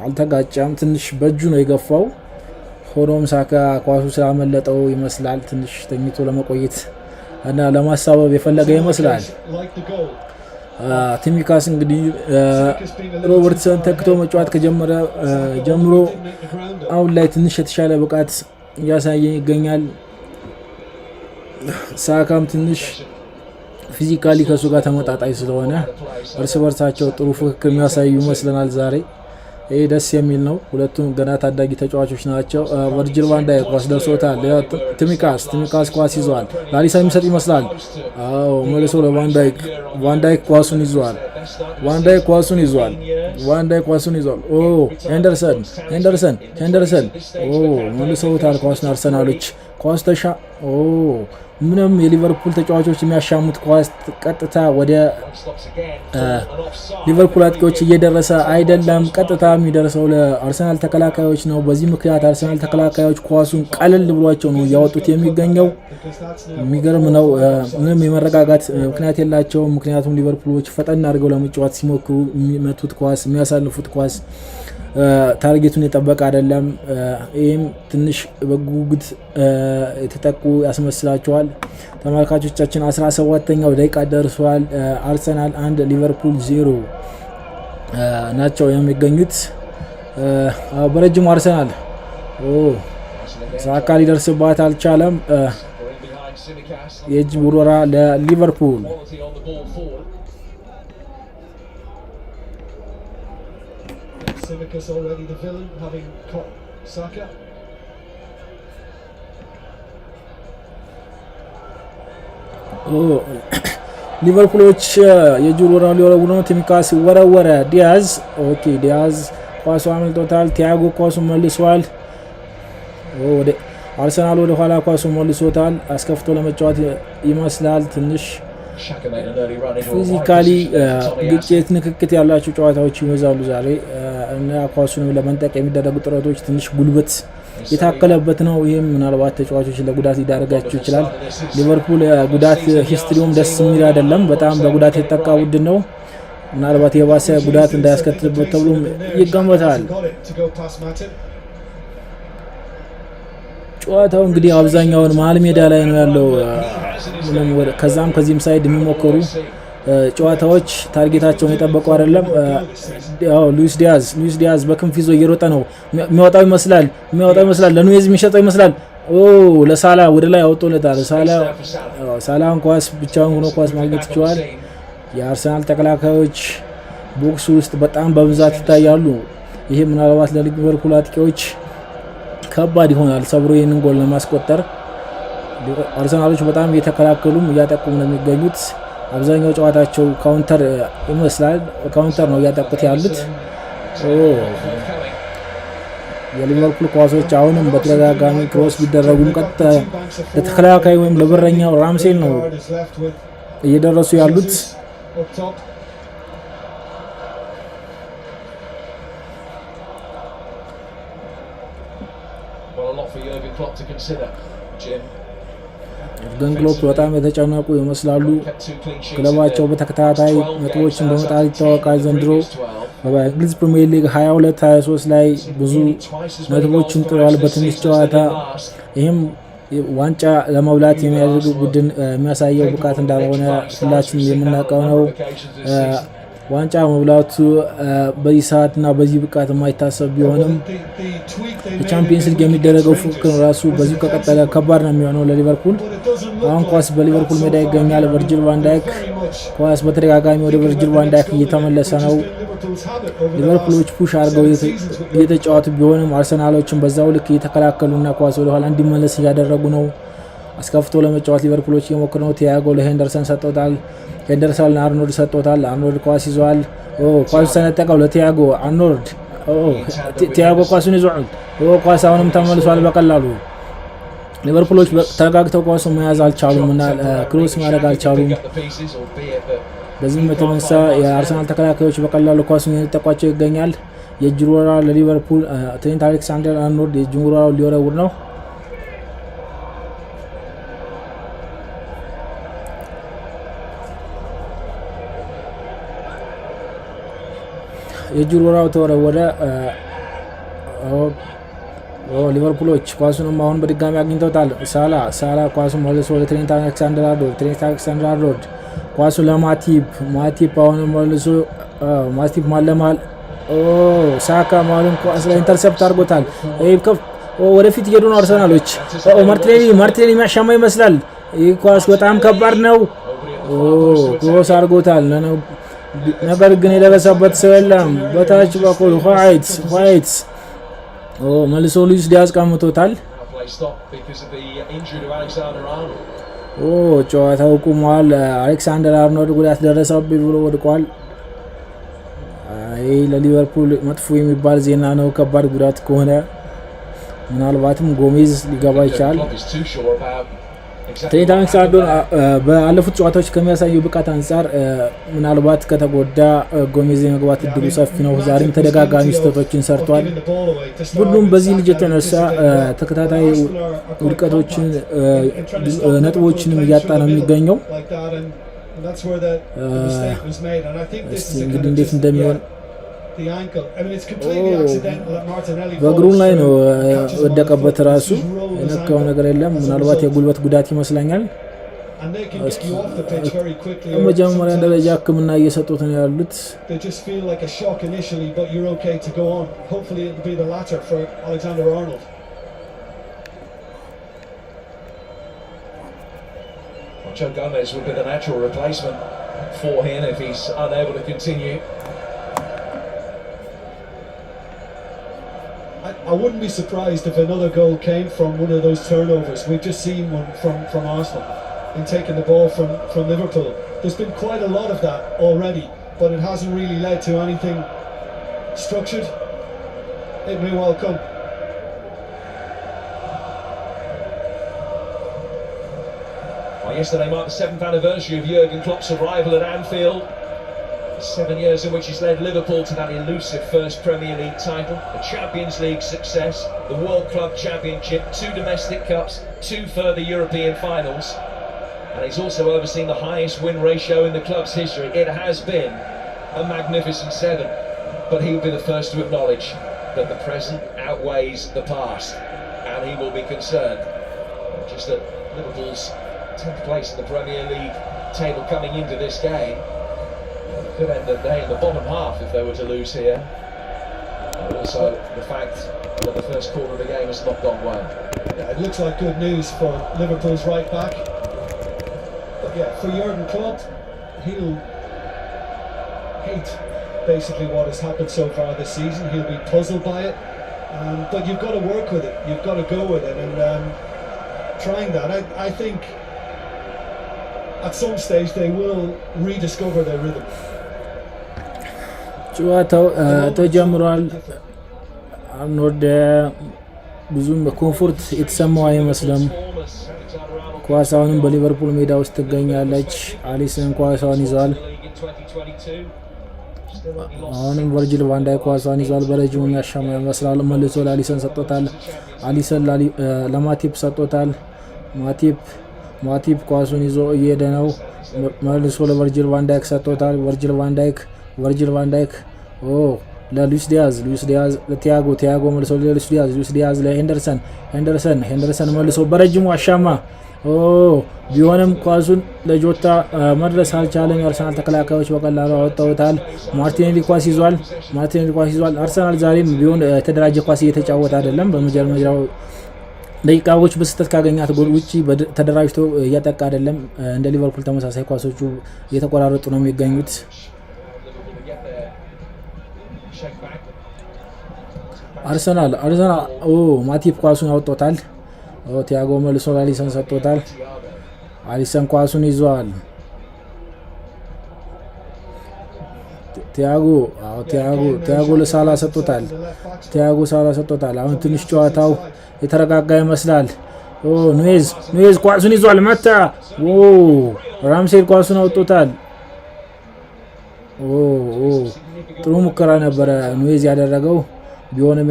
አልተጋጨም። ትንሽ በእጁ ነው የገፋው። ሆኖም ሳካ ኳሱ ስላመለጠው ይመስላል ትንሽ ተኝቶ ለመቆየት እና ለማሳበብ የፈለገ ይመስላል። ቲሚካስ እንግዲህ ሮበርትሰን ተክቶ መጫወት ከጀመረ ጀምሮ አሁን ላይ ትንሽ የተሻለ ብቃት እያሳየ ይገኛል። ሳካም ትንሽ ፊዚካሊ ከሱ ጋር ተመጣጣኝ ስለሆነ እርስ በርሳቸው ጥሩ ፍክክር የሚያሳዩ ይመስለናል ዛሬ። ይሄ ደስ የሚል ነው። ሁለቱም ገና ታዳጊ ተጫዋቾች ናቸው። ቨርጂል ቫን ዳይክ ኳስ ደርሶታል። ቲሚካስ ኳስ ይዟል። ላሊሳ የሚሰጥ ይመስላል። መልሶ ለቫን ዳይክ ኳሱን ይዟል። ሄንደርሰን መልሰውታል ኳሱን አርሰናሎች። ኳስ ምንም የሊቨርፑል ተጫዋቾች የሚያሻሙት ኳስ ቀጥታ ወደ ሊቨርፑል አጥቂዎች እየደረሰ አይደለም። ቀጥታ የሚደርሰው ለአርሰናል ተከላካዮች ነው። በዚህ ምክንያት አርሰናል ተከላካዮች ኳሱን ቀለል ብሏቸው ነው እያወጡት የሚገኘው። የሚገርም ነው። ምንም የመረጋጋት ምክንያት የላቸውም። ምክንያቱም ሊቨርፑሎች ፈጠን አድርገው ለመጫወት ሲሞክሩ የሚመቱት ኳስ፣ የሚያሳልፉት ኳስ ታርጌቱን የጠበቀ አይደለም። ይህም ትንሽ በጉጉት የተጠቁ ያስመስላቸዋል። ተመልካቾቻችን 17ኛው ደቂቃ ደርሷል። አርሰናል 1 ሊቨርፑል 0 ናቸው የሚገኙት። በረጅሙ አርሰናል ሳካ ሊደርስባት አልቻለም። የእጅ ውርወራ ለሊቨርፑል። Simicus already the villain, having caught Saka. ሊቨርፑሎች የጁር ወራው ሊወረው ነው። ቲሚካስ ወረወረ። ዲያዝ ኳሱ አመልጦታል። ቲያጎ ኳሱ መልሷል። ወደ አርሰናል ወደ ኋላ ኳሱ መልሶታል። አስከፍቶ ለመጫወት ይመስላል። ትንሽ ፊዚካሊ ግጭት ንክክት ያላቸው ጨዋታዎች ይበዛሉ ዛሬ እና ኳሱን ለመንጠቅ የሚደረጉ ጥረቶች ትንሽ ጉልበት የታከለበት ነው። ይህም ምናልባት ተጫዋቾች ለጉዳት ሊዳረጋቸው ይችላል። ሊቨርፑል ጉዳት ሂስትሪውም ደስ የሚል አይደለም። በጣም በጉዳት የተጠቃ ቡድን ነው። ምናልባት የባሰ ጉዳት እንዳያስከትልበት ተብሎ ይገመታል። ጨዋታው እንግዲህ አብዛኛውን መሀል ሜዳ ላይ ነው ያለው። ከዛም ከዚህም ሳይድ የሚሞከሩ ጨዋታዎች ታርጌታቸውን የጠበቁ አይደለም። ሉዊስ ዲያዝ በክንፍ ይዞ እየሮጠ ነው። የሚወጣው ይመስላል። ለኑኔዝ የሚሸጠው ይመስላል። ለሳላ ወደ ላይ አውጥቶለታል። ሳላን ኳስ ብቻውን ሆኖ ኳስ ማግኘት ይችላል። የአርሰናል ተከላካዮች ቦክስ ውስጥ በጣም በብዛት ይታያሉ። ይሄ ምናልባት ለሊቨርፑል አጥቂዎች ከባድ ይሆናል ሰብሮ ይህንን ጎል ለማስቆጠር። አርሰናሎች በጣም እየተከላከሉም እያጠቁም ነው የሚገኙት። አብዛኛው ጨዋታቸው ካውንተር ይመስላል። ካውንተር ነው እያጠቁት ያሉት። የሊቨርፑል ኳሶች አሁንም በተደጋጋሚ ክሮስ ቢደረጉም ቀጥታ ለተከላካይ ወይም ለበረኛው ራምሴል ነው እየደረሱ ያሉት። የርገን ክሎፕ በጣም የተጨነቁ ይመስላሉ። ክለባቸው በተከታታይ ነጥቦችን በመጣል ይታወቃል። ዘንድሮ በእንግሊዝ ፕሪሚየር ሊግ 22-23 ላይ ብዙ ነጥቦችን ጥለዋል በትንሽ ጨዋታ። ይህም ዋንጫ ለመብላት የሚያደርግ ቡድን የሚያሳየው ብቃት እንዳልሆነ ሁላችንም የምናውቀው ነው። ዋንጫ መብላቱ በዚህ ሰዓትና በዚህ ብቃት የማይታሰብ ቢሆንም በቻምፒየንስ ሊግ የሚደረገው ፉክክር ራሱ በዚህ ከቀጠለ ከባድ ነው የሚሆነው ለሊቨርፑል። አሁን ኳስ በሊቨርፑል ሜዳ ይገኛል። ቨርጂል ቫን ዳይክ ኳስ በተደጋጋሚ ወደ ቨርጂል ቫን ዳይክ እየተመለሰ ነው። ሊቨርፑሎች ፑሽ አድርገው እየተጫወቱ ቢሆንም አርሰናሎችን በዛው ልክ እየተከላከሉና ኳስ ወደኋላ እንዲመለስ እያደረጉ ነው። አስከፍቶ ለመጫወት ሊቨርፑሎች እየሞከሩ ነው። ቲያጎ ለሄንደርሰን ሰጥቶታል። ሄንደርሰን ለአርኖልድ ሰጥቶታል። አርኖልድ ኳስ ይዟል። ኳሱ ሰነጠቀው ለቲያጎ። አርኖልድ ቲያጎ ኳሱን ይዟል። ኳስ አሁንም ተመልሷል በቀላሉ። ሊቨርፑሎች ተረጋግተው ኳሱ መያዝ አልቻሉም እና ክሮስ ማድረግ አልቻሉም። በዚህም የተነሳ የአርሰናል ተከላካዮች በቀላሉ ኳሱን እየተጠቋቸው ይገኛል። የእጅ ወራ ለሊቨርፑል ትሬንት አሌክሳንደር አርኖልድ የእጅ ወራው ሊወረውር ነው። የእጅ ወራው ተወረወረ። ሊቨርፑሎች ኳሱንም አሁን በድጋሚ አግኝተውታል። ሳላ ኳሱን መልሶ ለትሬንት አሌክሳንደር አርኖልድ ኳሱ ለማቲፕ አሁንም መልሶ ማቲፕ ማለማል። ሳካ ማሉን ኳስ ላይ ኢንተርሴፕት አድርጎታል። ወደፊት እየሄዱ ነው አርሰናሎች። ማርቲኔሊ የሚያሻማ ይመስላል። ይህ ኳስ በጣም ከባድ ነው። ክሮስ አድርጎታል። ነገር ግን የደረሰበት ሰው የለም። በታች በኩል ዋይትስ መልሶ ሉዊስ ዲያዝ ቀምቶታል። ጨዋታው ቁሟል። አሌክሳንደር አርኖልድ ጉዳት ደረሰብኝ ብሎ ወድቋል። ይህ ለሊቨርፑል መጥፎ የሚባል ዜና ነው። ከባድ ጉዳት ከሆነ ምናልባትም ጎሜዝ ሊገባ ይችላል። ትሬንት አሌክሳንደር በአለፉት ጨዋታዎች ከሚያሳዩ ብቃት አንጻር ምናልባት ከተጎዳ ጎሜዝ የመግባት እድሉ ሰፊ ነው። ዛሬም ተደጋጋሚ ስህተቶችን ሰርቷል። ሁሉም በዚህ ልጅ የተነሳ ተከታታይ ውድቀቶችን ነጥቦችንም እያጣ ነው የሚገኘው። እንግዲህ እንዴት እንደሚሆን በእግሩ ላይ ነው ወደቀበት። ራሱ የነካው ነገር የለም። ምናልባት የጉልበት ጉዳት ይመስለኛል። መጀመሪያ ደረጃ ሕክምና እየሰጡት ነው ያሉት። Joe Gomez would be the natural replacement for him if he's unable to continue. I wouldn't be surprised if another goal came from one of those turnovers. We've just seen one from Arsenal in taking the ball from Liverpool. There's been quite a lot of that already, but it hasn't really led to anything structured. It may well come. Well, yesterday marked the 7th anniversary of Jurgen Klopp's arrival at Anfield. 7 years in which he's led Liverpool to that elusive first Premier League title, a Champions League success, the World Club Championship, 2 domestic cups, 2 further European finals, and he's also overseen the highest win ratio in the club's history. It has been a magnificent 7, but he will be the first to acknowledge that the present outweighs the past, and he will be concerned just that Liverpool's 10th place in the Premier League table coming into this game could end the day in the bottom half if they were to lose here. And also the fact that the first quarter of the game has not gone well. Yeah, it looks like good news for Liverpool's right back. But yeah, for Jurgen Klopp, he'll hate basically what has happened so far this season. He'll be puzzled by it. But you've got to work with it. You've got to go with it. And trying that, I think at some stage they will rediscover their rhythm. ጨዋታው ተጀምሯል። አርኖልድ ብዙም ኮምፎርት የተሰማው አይመስልም። ኳሳውንም በሊቨርፑል ሜዳ ውስጥ ትገኛለች። አሊሰን ኳሳውን ይዟል። አሁንም ቨርጂል ቫን ዳይክ ኳሳውን ይዟል። በረጅሙ የሚያሻማ ይመስላል። መልሶ ለአሊሰን ሰጥቶታል። አሊሰን ለማቲፕ ሰጥቶታል። ማቲፕ ኳሱን ይዞ እየሄደ ነው። መልሶ ለቨርጂል ቫን ዳይክ ሰጥቶታል። ቨርጂል ቫን ዳይክ ለሉዊስ ዲያዝ ለቲያጎ መልሶ ለሉዊስ ዲያዝ ለሄንደርሰን መልሶ በረጅሙ አሻማ ቢሆንም ኳሱን ለጆታ መድረስ አልቻለም። የአርሰናል ተከላካዮች በቀላሉ አወጣውታል። ማርቲኔሊ ኳስ ይዟል። አርሰናል ዛሬም ቢሆን የተደራጀ ኳስ እየተጫወተ አይደለም። በመጀመሪያው ደቂቃዎች በስተት ካገኛት ጎል ውጪ ተደራጅቶ እያጠቃ አይደለም። እንደ ሊቨርፑል ተመሳሳይ ኳሶቹ እየተቆራረጡ ነው የሚገኙት። አርሰናል ማቲፕ ኳሱን አውጥቶታል። ቲያጎ መልሶ ለአሊሰን ሰጥቶታል። አሊሰን ኳሱን ይዟል። ቲያጎ ለሳላ ሰጥቶታል። አሁን ትንሽ ጨዋታው የተረጋጋ ይመስላል። ኑዌዝ ኳሱን ይዟል። መታ ራምሴል ኳሱን አውጥቶታል። ጥሩ ሙከራ ነበረ ኑዌዝ ያደረገው። ቢሆንም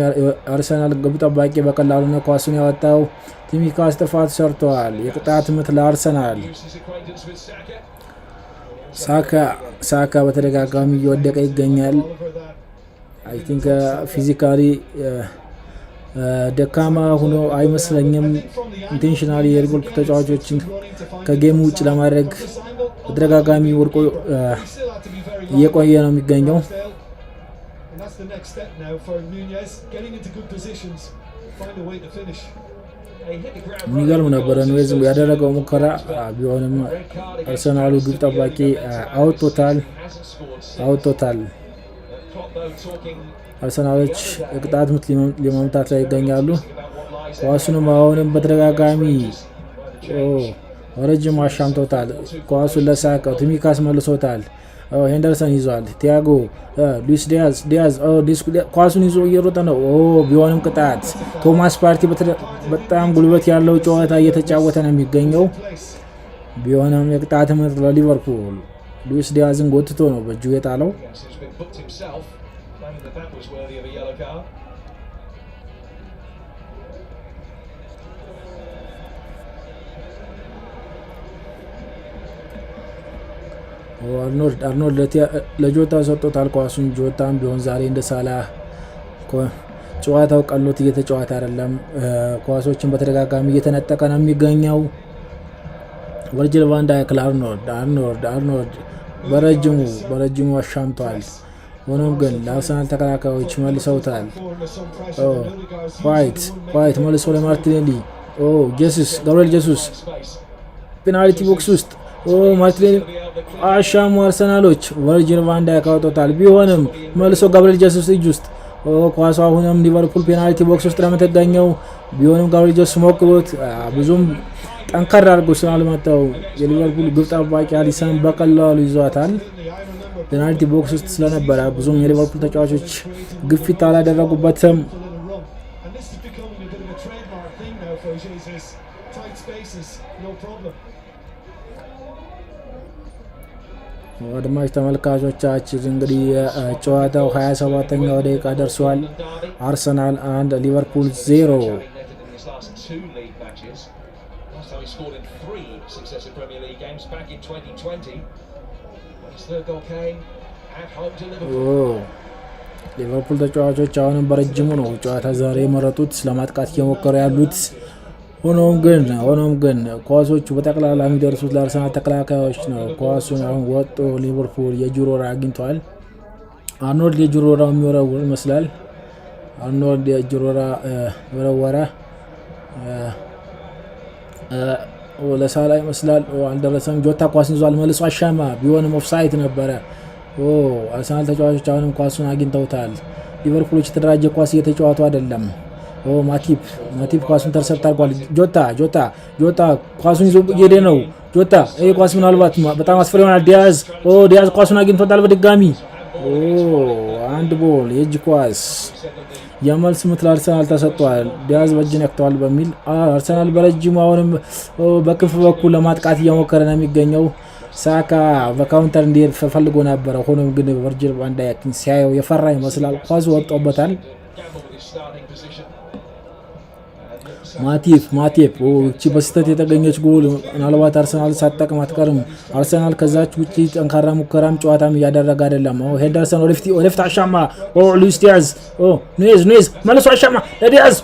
አርሰናል ግብ ጠባቂ በቀላሉ ነው ኳሱን ያወጣው። ቲሚካስ ጥፋት ሰርቷል። የቅጣት ምት ለአርሰናል። ሳካ በተደጋጋሚ እየወደቀ ይገኛል። አይ ቲንክ ፊዚካሊ ደካማ ሆኖ አይመስለኝም። ኢንቴንሽናሊ የሊቨርፑል ተጫዋቾችን ከጌም ውጭ ለማድረግ በተደጋጋሚ ወድቆ እየቆየ ነው የሚገኘው። የሚገርም ነበረ ኑዌዝ ያደረገው ሙከራ። ቢሆንም አርሰናሉ ግብ ጠባቂ አውጥቶታል። አርሰናሎች የቅጣት ምት ሊመምታት ላይ ይገኛሉ። ኳሱንም አሁንም በተደጋጋሚ ረጅም አሻምቶታል። ኳሱን ለሳካ ቲሚካስ መልሶታል። ሄንደርሰን ይዟል። ቲያጎ ሉዊስ ዲያዝ ኳሱን ይዞ እየሮጠ ነው። ቢሆንም ቅጣት። ቶማስ ፓርቲ በጣም ጉልበት ያለው ጨዋታ እየተጫወተ ነው የሚገኘው። ቢሆንም የቅጣት ምት ለሊቨርፑል። ሉዊስ ዲያዝን ጎትቶ ነው በእጁ የጣለው። አርኖልድ ለጆታ ሰጥቶታል ኳሱን። ጆታም ቢሆን ዛሬ እንደ ሳላ ጨዋታው ቀሎት እየተጫወተ አይደለም። ኳሶችን በተደጋጋሚ እየተነጠቀ ነው የሚገኘው። ቨርጂል ቫን ዳይክ ለአርኖልድ በረጅሙ አሻምቷል። ሆኖም ግን ለአርሰናል ተከላካዮች መልሰውታል። ዋይት መልሶ ለማርቲኔሊ ጋብሪኤል ጄሱስ ፔናልቲ ቦክስ ውስጥ ማርቲኔሊ አሻሙ። አርሰናሎች ቨርጂል ቫን ዳይክ አውጥቶታል። ቢሆንም መልሶ ጋብሪኤል ጄሱስ እጅ ውስጥ ኳሷ አሁንም ሊቨርፑል ፔናልቲ ቦክስ ውስጥ ለምትገኘው። ቢሆንም ጋብሪኤል ጄሱስ ሞክሮት ብዙም ጠንከር አድርጎ ስላልመታው የሊቨርፑል ግብ ጠባቂ አሊሰን በቀላሉ ይዟታል። ፔናልቲ ቦክስ ውስጥ ስለነበረ ብዙም የሊቨርፑል ተጫዋቾች ግፊት አላደረጉበትም። አድማጭ ተመልካቾቻችን እንግዲህ ጨዋታው 27ኛው ደቂቃ ደርሷል። አርሰናል 1 ሊቨርፑል 0። ሊቨርፑል ተጫዋቾች አሁንም በረጅሙ ነው ጨዋታ ዛሬ የመረጡት ለማጥቃት እየሞከሩ ያሉት። ሆኖም ግን ኳሶቹ በጠቅላላ የሚደርሱት ለአርሰናል ተከላካዮች ነው። ኳሱን አሁን ወጦ ሊቨርፑል የጁሮራ አግኝቷል። አርኖልድ የጁሮራው የሚወረውር ይመስላል። አርኖልድ የጁሮራ ወረወረ። ለሳላ ይመስላል። አልደረሰም። ጆታ ኳስን ይዟል። መልሶ አሻማ። ቢሆንም ኦፍሳይድ ነበረ። አርሰናል ተጫዋቾች አሁንም ኳሱን አግኝተውታል። ሊቨርፑሎች የተደራጀ ኳስ እየተጫወቱ አይደለም። ማቲፕ ኳሱን ኢንተርሰፕት አድርጓል። ጆታ ኳሱን ይዞ እየሄደ ነው። ጆታ ይሄ ኳስ ምናልባት በጣም አስፈሪ ይሆናል። ዲያዝ ኳሱን አግኝቶታል በድጋሚ። አንድ ቦል የእጅ ኳስ የመልስ ምት ለአርሰናል ተሰጥቷል። ዲያዝ በእጅን ያክተዋል በሚል አርሰናል በረጅሙ አሁንም በክንፍ በኩል ለማጥቃት እየሞከረ ነው የሚገኘው። ሳካ በካውንተር እንዲሄድ ፈልጎ ነበረ። ሆኖም ግን ቨርጂል ቫን ዳይክ ሲያየው የፈራ ይመስላል። ኳሱ ወጥቶበታል። ማቲፕ እቺ በስተት የተገኘች ጎል ምናልባት አርሰናል ሳትጠቅም አትቀርም። አርሰናል ከዛች ውጪ ጠንካራ ሙከራም ጨዋታም እያደረገ አይደለም። ሄንደርሰን ወደፊት አሻማ። ሉዊስ ዲያዝ ኑዝ መልሶ አሻማ ለዲያዝ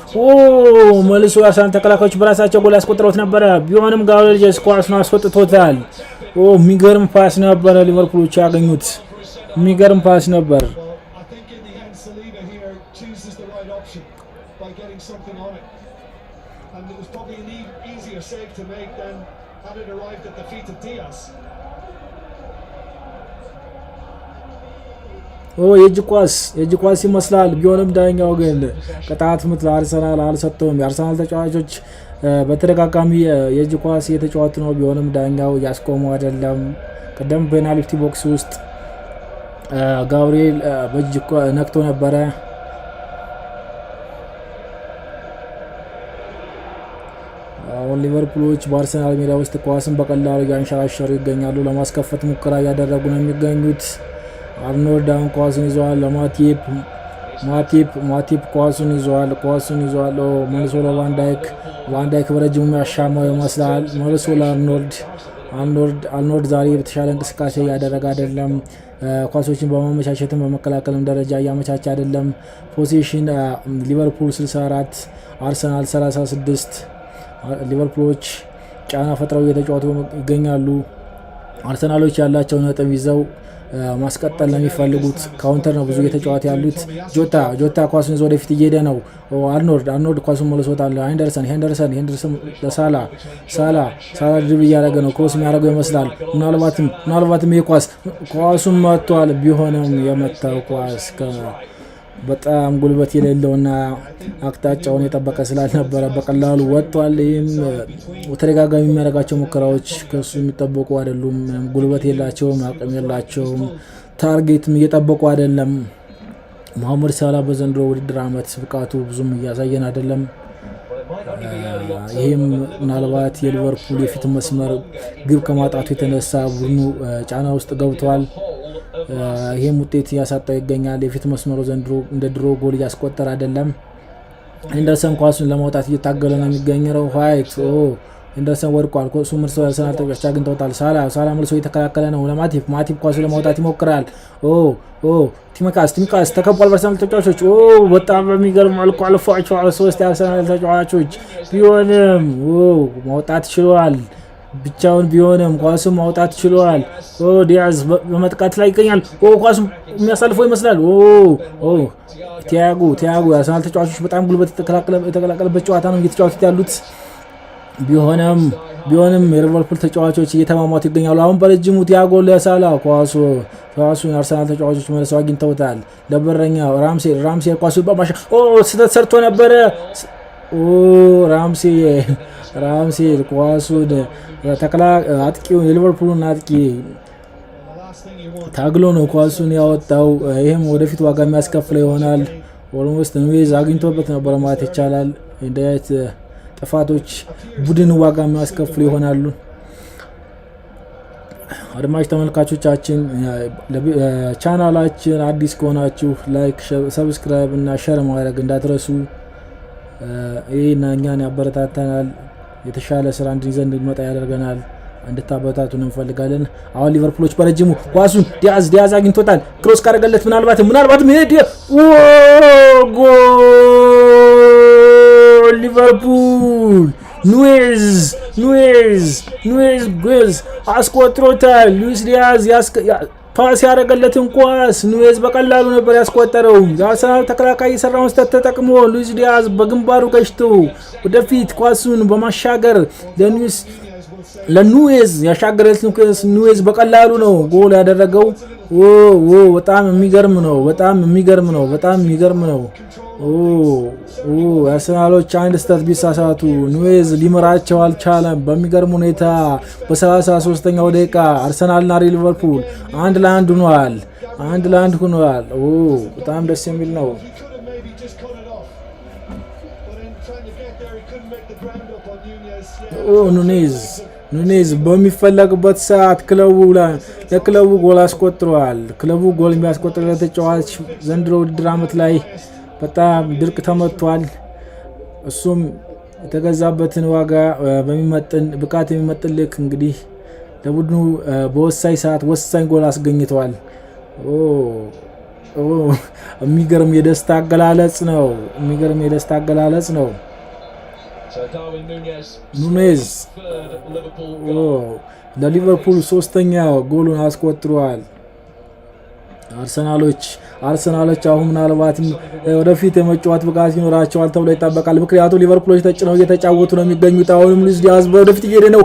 መልሶ አርሰናል ተከላካዮች በራሳቸው ጎል ያስቆጥረውት ነበረ። ቢሆንም ጋብሪኤል ጄሱስ ኳስን አስወጥቶታል። የሚገርም ፓስ ነበረ ሊቨርፑሎች ያገኙት። የሚገርም ፓስ ነበር። And it was probably an easier save to make than had it arrived at the feet of Diaz. የእጅ ኳስ ይመስላል። ቢሆንም ዳኛው ግን ቅጣት ምት ለአርሰናል አልሰጠውም። የአርሰናል ተጫዋቾች በተደጋጋሚ የእጅ ኳስ እየተጫወቱ ነው። ቢሆንም ዳኛው ያስቆመው አይደለም። ቀደም ፔናልቲ ቦክስ ውስጥ ጋብሪኤል በእጅ ነክቶ ነበረ። አሁን ሊቨርፑሎች በአርሰናል ሜዳ ውስጥ ኳስን በቀላሉ ያንሸራሸሩ ይገኛሉ። ለማስከፈት ሙከራ እያደረጉ ነው የሚገኙት። አርኖልድ አሁን ኳሱን ይዘዋል። ማቲፕ ኳሱን ይዘዋል። መልሶ ለቫን ዳይክ በረጅሙ የሚያሻማው ይመስላል። መልሶ ለአርኖልድ ዛሬ በተሻለ እንቅስቃሴ እያደረገ አይደለም። ኳሶችን በማመቻቸትም በመከላከልም ደረጃ እያመቻቸ አይደለም። ፖዚሽን ሊቨርፑል 64 አርሰናል 36። ሊቨርፑሎች ጫና ፈጥረው እየተጫወቱ ይገኛሉ። አርሰናሎች ያላቸው ነጥብ ይዘው ማስቀጠል ነው የሚፈልጉት። ካውንተር ነው ብዙ እየተጫወቱ ያሉት። ጆታ ኳሱን ይዞ ወደፊት እየሄደ ነው። አርኖልድ ኳሱን መልሶታል። ሄንደርሰን ለሳላ ድሪብል እያደረገ ነው። ክሮስ የሚያደርገው ይመስላል። ምናልባትም ይህ ኳሱን መጥቷል። ቢሆንም የመታው ኳስ በጣም ጉልበት የሌለውና አቅጣጫውን የጠበቀ ስላልነበረ በቀላሉ ወጥቷል። ይህም ተደጋጋሚ የሚያደርጋቸው ሙከራዎች ከሱ የሚጠበቁ አይደሉም። ጉልበት የላቸውም፣ አቅም የላቸውም። ታርጌትም እየጠበቁ አይደለም። መሐመድ ሳላ በዘንድሮ ውድድር ዓመት ብቃቱ ብዙም እያሳየን አይደለም። ይህም ምናልባት የሊቨርፑል የፊት መስመር ግብ ከማጣቱ የተነሳ ቡድኑ ጫና ውስጥ ገብቷል። ይህም ውጤት እያሳጣው ይገኛል። የፊት መስመሩ ዘንድሮ እንደ ድሮ ጎል እያስቆጠረ አይደለም። ሄንደርሰን ኳሱን ለማውጣት እየታገለ ነው የሚገኘው። ሄንደርሰን ወድቋል። ኳሱ መልሶ አርሰናል ተጫዋቾች አግኝተውታል። ሳላ መልሶ እየተከላከለ ነው። ማቲፕ ኳሱን ለማውጣት ይሞክራል። ቲሚካስ ተከቧል በአርሰናል ተጫዋቾች። በጣም በሚገርም መልኩ አልፏቸዋል 3 የአርሰናል ተጫዋቾች። ቢሆንም ማውጣት ችሏል። ብቻውን ቢሆንም ኳሱን ማውጣት ችሏል። ዲያዝ በመጥቃት ላይ ይገኛል። ኳሱን የሚያሳልፈው ይመስላል። ቲያጎ የአርሰናል ተጫዋቾች በጣም ጉልበት የተቀላቀለበት ጨዋታ ነው እየተጫወቱት ያሉት። ቢሆንም የሊቨርፑል ተጫዋቾች እየተማማቱ ይገኛሉ። አሁን በረጅሙ ቲያጎ ለሳላ ኳሱን የአርሰናል ተጫዋቾች መልሰው አግኝተውታል። ለበረኛው ራምሴ ኳሱን በማሻ ስህተት ሰርቶ ነበረ። ራምሴ ኳሱን አጥቂውን የሊቨርፑልን አጥቂ ታግሎ ነው ኳሱን ያወጣው። ይህም ወደፊት ዋጋ የሚያስከፍለው ይሆናል። ኦልሞስት ኑዌዝ አግኝቶበት ነበር ማለት ይቻላል። እንደ አይነት ጥፋቶች ቡድን ዋጋ የሚያስከፍሉ ይሆናሉ። አድማጭ ተመልካቾቻችን ቻናላችን አዲስ ከሆናችሁ ላይክ፣ ሰብስክራይብ እና ሼር ማድረግ እንዳትረሱ። ይህና እኛን ያበረታታናል፣ የተሻለ ስራ እንድንይዘን እንድንመጣ ያደርገናል። እንድታበረታቱን እንፈልጋለን። አሁን ሊቨርፑሎች በረጅሙ ኳሱን ዲያዝ አግኝቶታል። ክሮስ ካደረገለት ምናልባትም ሄደ። ጎል ሊቨርፑል ኑዌዝ አስቆጥሮታል። ሉዊስ ዲያዝ ፓስ ያደረገለትን ኳስ ኑዌዝ በቀላሉ ነበር ያስቆጠረው። የአርሰናል ተከላካይ የሰራውን ስህተት ተጠቅሞ ሉዊስ ዲያዝ በግንባሩ ገጭቶ ወደፊት ኳሱን በማሻገር ለኑዌዝ ያሻገረለትን ኳስ ኑዌዝ በቀላሉ ነው ጎል ያደረገው። በጣም የሚገርም ነው። አርሰናሎች አንድ ስህተት ቢሳሳቱ ኑዌዝ ሊመራቸው አልቻለም። በሚገርም ሁኔታ በ33ኛው ደቂቃ አርሰናልና ሊቨርፑል 1-1 ሆኗል። አንድ ለአንድ ሆነዋል። በጣም ደስ የሚል ነው። ኑኔዝ በሚፈለግበት ሰዓት ለክለቡ ጎል አስቆጥሯል። ክለቡ ጎል የሚያስቆጥርለት ተጫዋች ዘንድሮ ውድድር ዓመት ላይ በጣም ድርቅ ተመቷል። እሱም የተገዛበትን ዋጋ በሚመጥን ብቃት የሚመጥን ልክ እንግዲህ ለቡድኑ በወሳኝ ሰዓት ወሳኝ ጎል አስገኝተዋል። የሚገርም የደስታ አገላለጽ ነው። ኑኔዝ ለሊቨርፑል ሶስተኛ ጎሉን አስቆጥሯል። አርሰናሎች አሁን ምናልባትም ወደፊት የመጫወት ብቃት ይኖራቸዋል ተብሎ ይጠበቃል። ምክንያቱም ሊቨርፑሎች ተጭነው እየተጫወቱ ነው የሚገኙት። አሁንም ሉዊስ ዲያዝ ወደፊት እየሄደ ነው።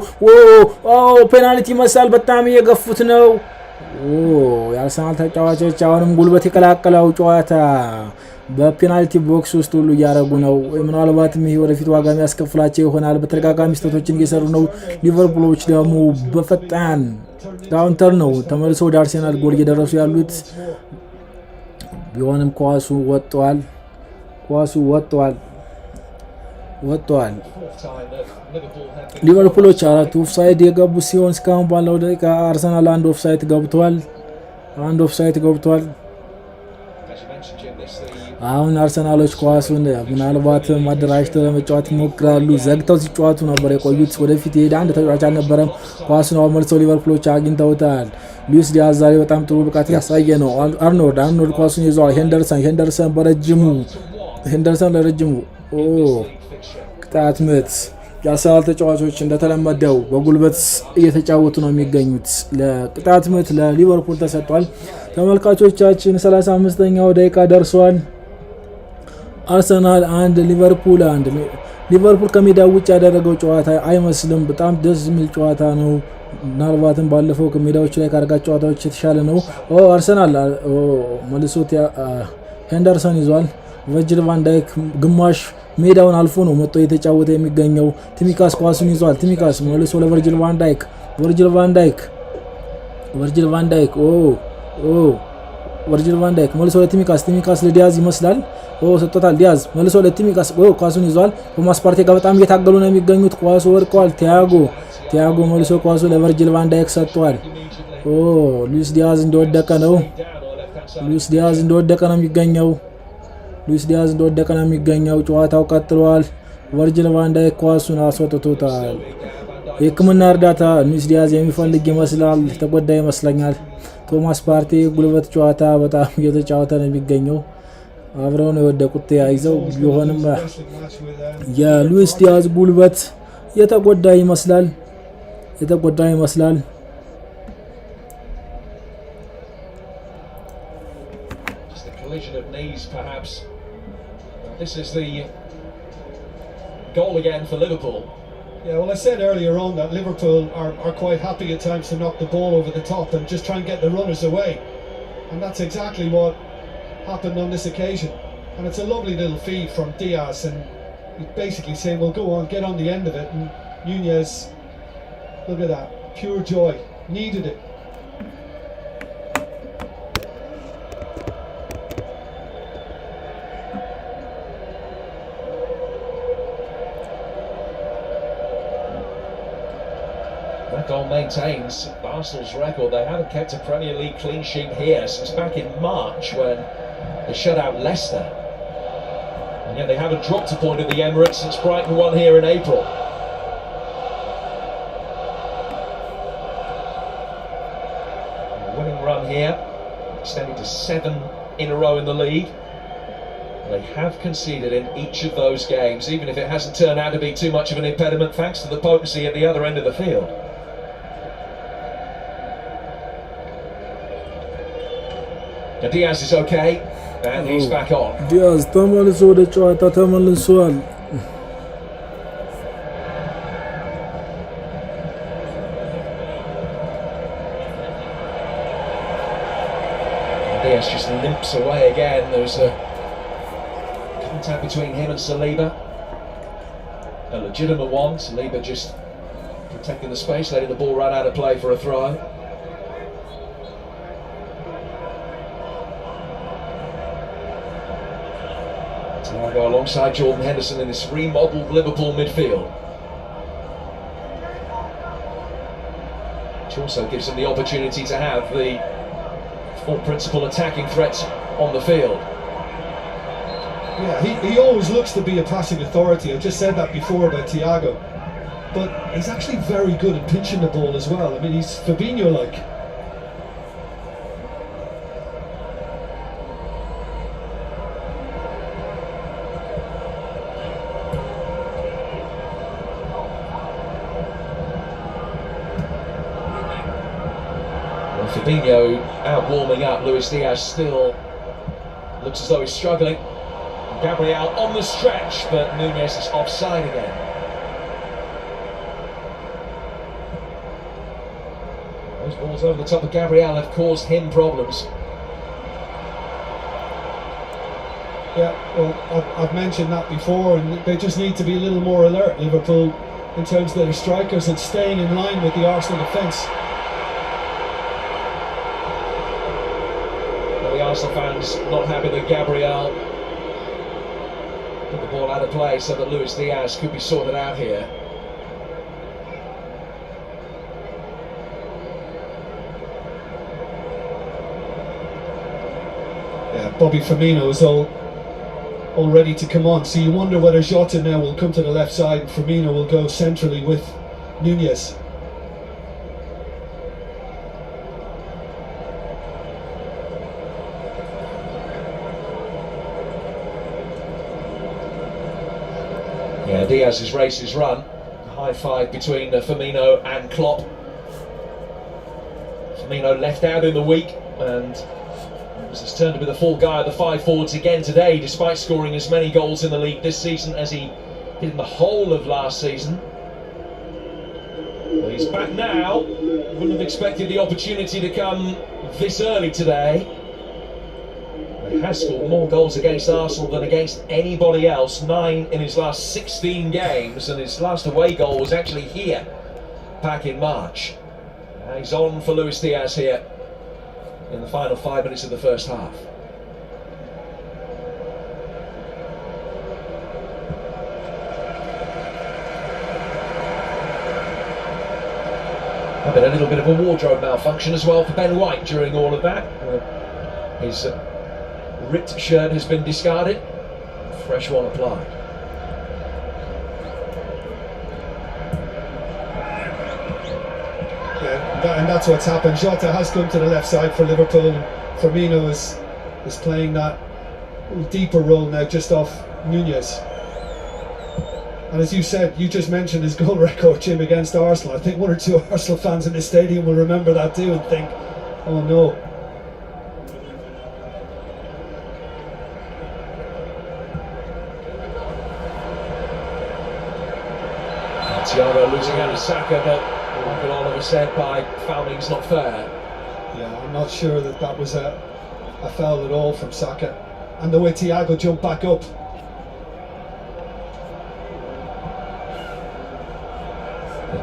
ፔናልቲ ይመስላል። በጣም እየገፉት ነው። የአርሰናል ተጫዋቾች አሁንም ጉልበት የቀላቀለው ጨዋታ በፔናልቲ ቦክስ ውስጥ ሁሉ እያደረጉ ነው። ምናልባትም ይሄ ወደፊት ዋጋ የሚያስከፍላቸው ይሆናል። በተደጋጋሚ ስህተቶችን እየሰሩ ነው። ሊቨርፑሎች ደግሞ በፈጣን ካውንተር ነው ተመልሶ ወደ አርሰናል ጎል እየደረሱ ያሉት። ቢሆንም ኳሱ ወጥቷል። ሊቨርፑሎች 4 ኦፍሳይድ የገቡ ሲሆን እስካሁን ባለው ደቂቃ አርሰናል አንድ ኦፍሳይድ ገብቷል። አሁን አርሰናሎች ኳሱን ምናልባት ማደራጅተው ለመጫወት ይሞክራሉ። ዘግተው ሲጫወቱ ነበር የቆዩት። ወደፊት የሄደ አንድ ተጫዋች አልነበረም። ኳሱን አሁን መልሰው ሊቨርፑሎች አግኝተውታል። ሉዊስ ዲያዝ ዛሬ በጣም ጥሩ ብቃት ያሳየ ነው። አርኖልድ ኳሱን ይዟል። ሄንደርሰን ለረጅሙ ቅጣት ምት። የአርሰናል ተጫዋቾች እንደተለመደው በጉልበት እየተጫወቱ ነው የሚገኙት። ለቅጣት ምት ለሊቨርፑል ተሰጥቷል። ተመልካቾቻችን 35ኛው ደቂቃ ደርሷል። አርሰናል 1 ሊቨርፑል 1። ሊቨርፑል ከሜዳ ውጭ ያደረገው ጨዋታ አይመስልም። በጣም ደስ የሚል ጨዋታ ነው። ምናልባትም ባለፈው ከሜዳዎቹ ላይ ካደረጋቸው ጨዋታዎች የተሻለ ነው። አርሰናል መልሶት ሄንደርሰን ይዟል። ቨርጂል ቫን ዳይክ ግማሽ ሜዳውን አልፎ ነው መጥቶ የተጫወተ የሚገኘው። ቲሚካስ ኳሱን ይዟል። ቲሚካስ መልሶ ለቨርጂል ቫን ዳይክ ቨርጂል ቫን ዳይክ መልሶ ለቲሚካስ ለዲያዝ ይመስላል። ሰጥቶታል። ዲያዝ መልሶ ለቲሚካስ ኳሱን ይዟል። ቶማስ ፓርቴ ጋር በጣም እየታገሉ ነው የሚገኙት። ኳሱ ወርቀዋል። ቲያጎ መልሶ ኳሱ ለቨርጂል ቫን ዳይክ ሰጥቷል። ሉዊስ ዲያዝ እንደወደቀ ነው የሚገኘው። ጨዋታው ቀጥሏል። ቨርጂል ቫን ዳይክ ኳሱን አስወጥቶታል። የሕክምና እርዳታ ሉዊስ ዲያዝ የሚፈልግ ይመስላል። ተጎዳ ይመስለኛል። ቶማስ ፓርቴ ጉልበት ጨዋታ በጣም እየተጫወተ ነው የሚገኘው። አብረው ነው የወደቁት ተያይዘው። ቢሆንም የሉዊስ ዲያዝ ጉልበት የተጎዳ ይመስላል። This is the goal again for Liverpool. Yeah, well, I said earlier on that Liverpool are quite happy at times to knock the ball over the top and just try and get the runners away. And that's exactly what happened on this occasion. And it's a lovely little feed from Diaz, and he's basically saying, well, go on, get on the end of it. And Nunez, look at that, pure joy, needed it. That goal maintains Arsenal's record. They haven't kept a Premier League clean sheet here since back in March when they shut out Leicester. And yet they haven't dropped a point at the Emirates since Brighton won here in April. A winning run here, extending to 7 in a row in the league. They have conceded in each of those games, even if it hasn't turned out to be too much of an impediment thanks to the potency at the other end of the field. Diaz is okay, and he's back on. Diaz ተመልሶ ወደ ጨዋታ ተመልሷል። Diaz just limps away again. There's a contact between him and Saliba, a legitimate one. Saliba just protecting the space, letting the ball run out of play for a throw. Thiago alongside Jordan Henderson in this remodelled Liverpool midfield, which also gives them the opportunity to have the full principal attacking threats on the field. Yeah, he always looks to be a passing authority. I just said that before about Thiago, but he's actually very good at pinching the ball as well. I mean, he's Fabinho-like. Fabinho out warming up. Luis Diaz still looks as though he's struggling. Gabriel on the stretch, but Nunez is offside again. Those balls over the top of Gabriel have caused him problems. Yeah, well, I've mentioned that before, and they just need to be a little more alert, Liverpool, in terms of their strikers and staying in line with the Arsenal defence. Arsenal fans not happy that Gabriel put the ball out of play so that Luis Diaz could be sorted out here. Yeah, Bobby Firmino is all ready to come on. So you wonder whether Jota now will come to the left side and Firmino will go centrally with Nunez. Yeah, Diaz's race is run. A high five between Firmino and Klopp. Firmino left out in the week and has turned to be the full guy of the five forwards again today, despite scoring as many goals in the league this season as he did in the whole of last season. But he's back now. Wouldn't have expected the opportunity to come this early today. He has scored more goals against Arsenal than against anybody else, 9 in his last 16 games, and his last away goal was actually here, back in March. Now he's on for Luis Diaz here in the final 5 minutes of the first half. There's been a little bit of a wardrobe malfunction as well for Ben White during all of that. His ripped shirt has been discarded, fresh one applied. Yeah, and that's what's happened. Jota has come to the left side for Liverpool, and Firmino is playing that deeper role now just off Nunez. And as you said, you just mentioned his goal record, Jim, against Arsenal. I think 1 or 2 Arsenal fans in the stadium will remember that too and think, oh no. Thiago losing out to Saka, but like Oliver said, by fouling's not fair. Yeah, I'm not sure that was a foul at all from Saka. And the way Thiago jumped back up.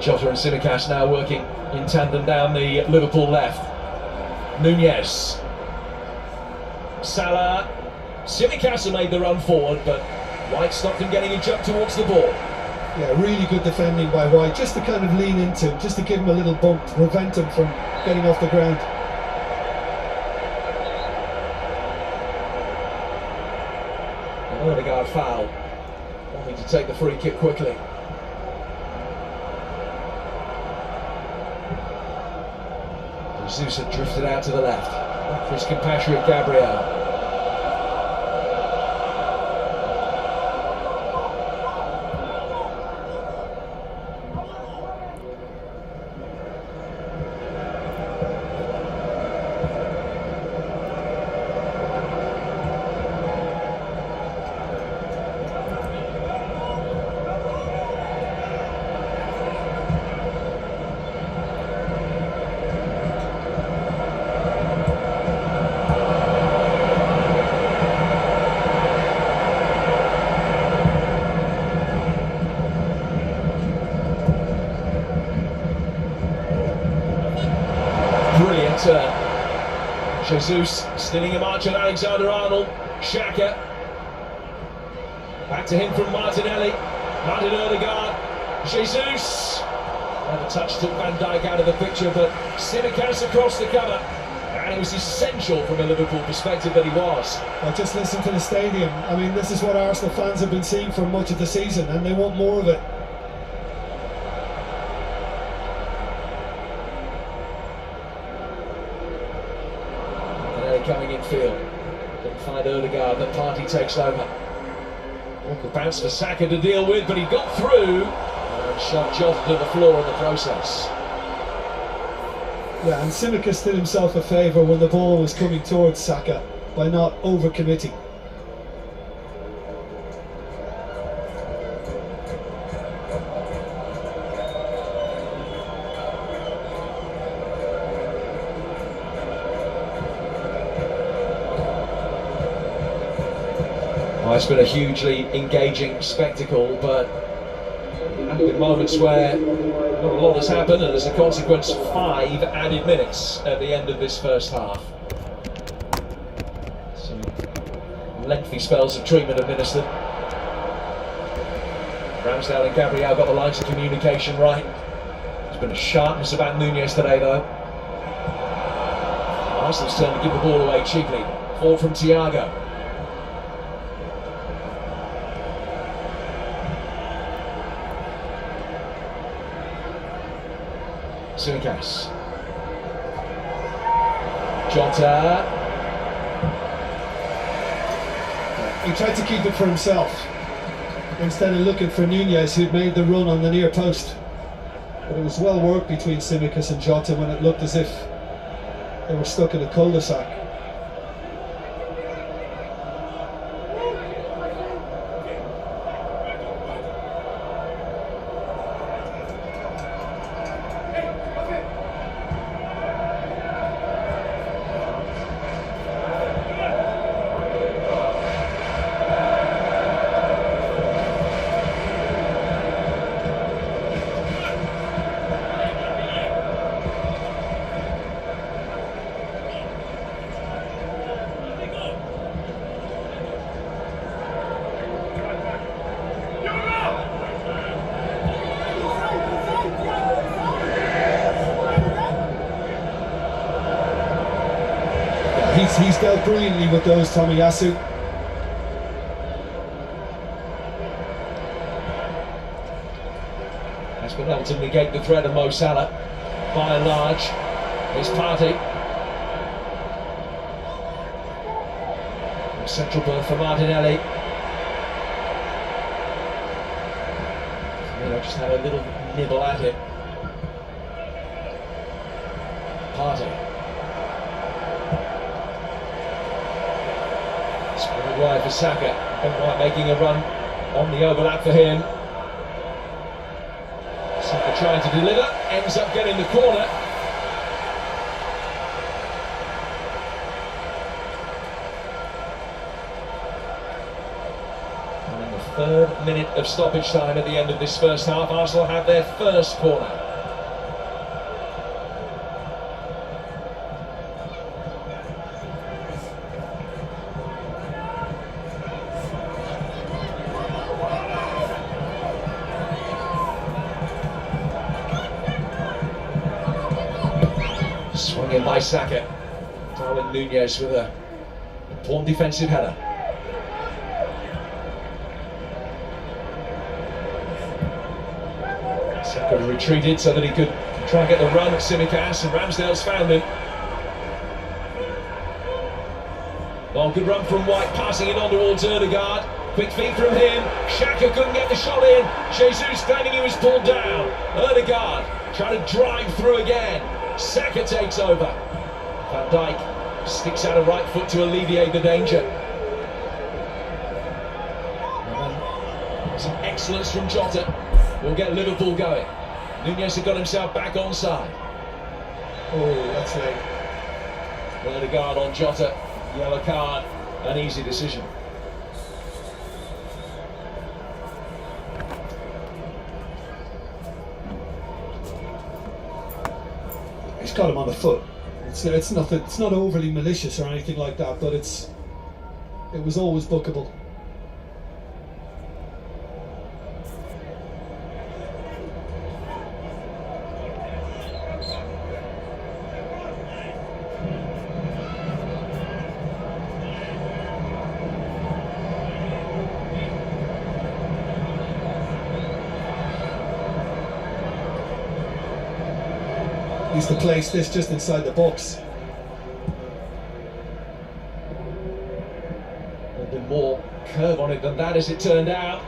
Jota and Tsimikas now working in tandem down the Liverpool left. Nunez. Salah. Tsimikas made the run forward, but White stopped him getting a jump towards the ball. Yeah, really good defending by White, just to kind of lean into him, just to give him a little bump, to prevent him from getting off the ground. An Odegaard foul, wanting to take the free kick quickly. Jesus had drifted out to the left. Back for his compatriot Gabriel. Jesus stealing a march on Alexander-Arnold. Xhaka. Back to him from Martinelli. Martin Odegaard. Jesus. Another touch took Van Dijk out of the picture, but Tsimikas across the cover. And it was essential from a Liverpool perspective that he was. Well, just listen to the stadium. I mean, this is what Arsenal fans have been seeing for much of the season, and they want more of it. Coming in field. Didn't find Odegaard, but Partey takes over. Walker bounced for Saka to deal with, but he got through and shoved Jota to the floor in the process. Yeah, and Tsimikas did himself a favour when the ball was coming towards Saka by not over-committing. Well, it's been a hugely engaging spectacle, but there have been moments where not a lot has happened, and as a consequence, 5 added minutes at the end of this first half. Some lengthy spells of treatment administered. Ramsdale and Gabriel got the lines of communication right. There's been a sharpness about Nunez today, though. Arsenal's turn to give the ball away cheaply. Ball from Thiago. Tsimikas. Jota. He tried to keep it for himself instead of looking for Nunez, who'd made the run on the near post. But it was well worked between Tsimikas and Jota when it looked as if they were stuck in a cul-de-sac. He's dealt brilliantly with those, Tomiyasu. Has been able to negate the threat of Mo Salah by and large. Here's Partey. Central berth for Martinelli. Just had a little nibble at it. Partey. Sprinting wide for Saka. Ben White making a run on the overlap for him. Saka trying to deliver, ends up getting the corner. And in the 3rd minute of stoppage time at the end of this first half, Arsenal have their first corner. Swung in by Saka. Darwin Nunez with a important defensive header. Saka retreated so that he could try and get the run at Tsimikas, and Ramsdale's found him. Oh, good run from White, passing it on towards Odegaard. Quick feed from him. Xhaka couldn't get the shot in. Jesus claiming he was pulled down. Odegaard trying to drive through again. Saka takes over. Van Dijk sticks out a right foot to alleviate the danger. Some excellence from Jota will get Liverpool going. Nunez has got himself back onside. Oh, that's late. Odegaard on Jota. Yellow card. An easy decision. He's got him on the foot. It's not overly malicious or anything like that, but it was always bookable. is to place this just inside the box. A bit more curve on it than that, as it turned out.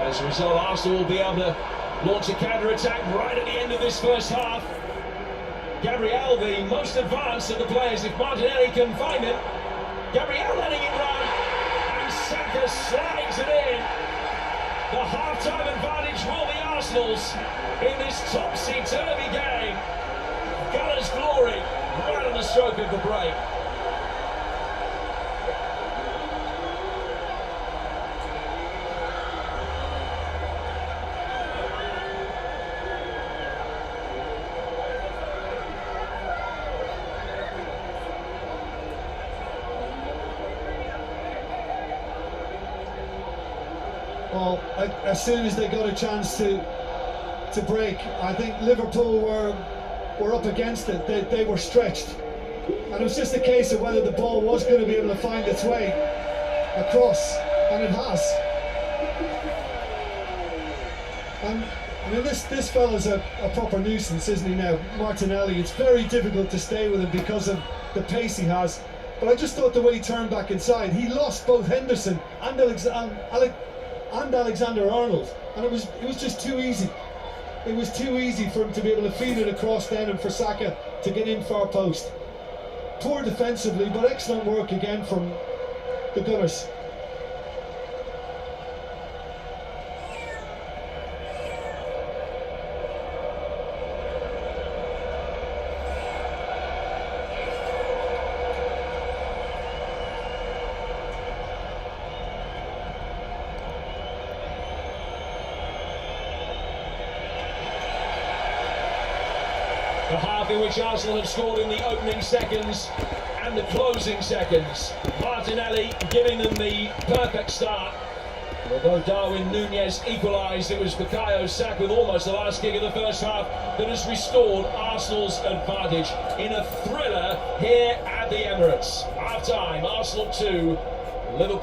As a result, Arsenal will be able to launch a counter-attack right at the end of this first half. Gabriel, the most advanced of the players, if Martinelli can find him. Gabriel letting it run, and Saka slides it in. The half-time advantage will be Arsenal's in this topsy-turvy game. Gunners' glory right on the stroke of the break. Well, as soon as they got a chance to break, I think Liverpool were up against it. They were stretched, and it was just a case of whether the ball was going to be able to find its way across, and it has. And I mean, this fella's a proper nuisance, isn't he now, Martinelli? It's very difficult to stay with him because of the pace he has. But I just thought the way he turned back inside, he lost both Henderson and Alexander-Arnold, and it was just too easy. It was too easy for him to be able to feed it across then, and for Saka to get in far post. Poor defensively, but excellent work again from the Gunners. The half in which Arsenal have scored in the opening seconds and the closing seconds. Martinelli giving them the perfect start. Although Darwin Núñez equalised, it was Bukayo Saka with almost the last kick of the first half that has restored Arsenal's advantage in a thriller here at the Emirates. Half time, Arsenal 2, Liverpool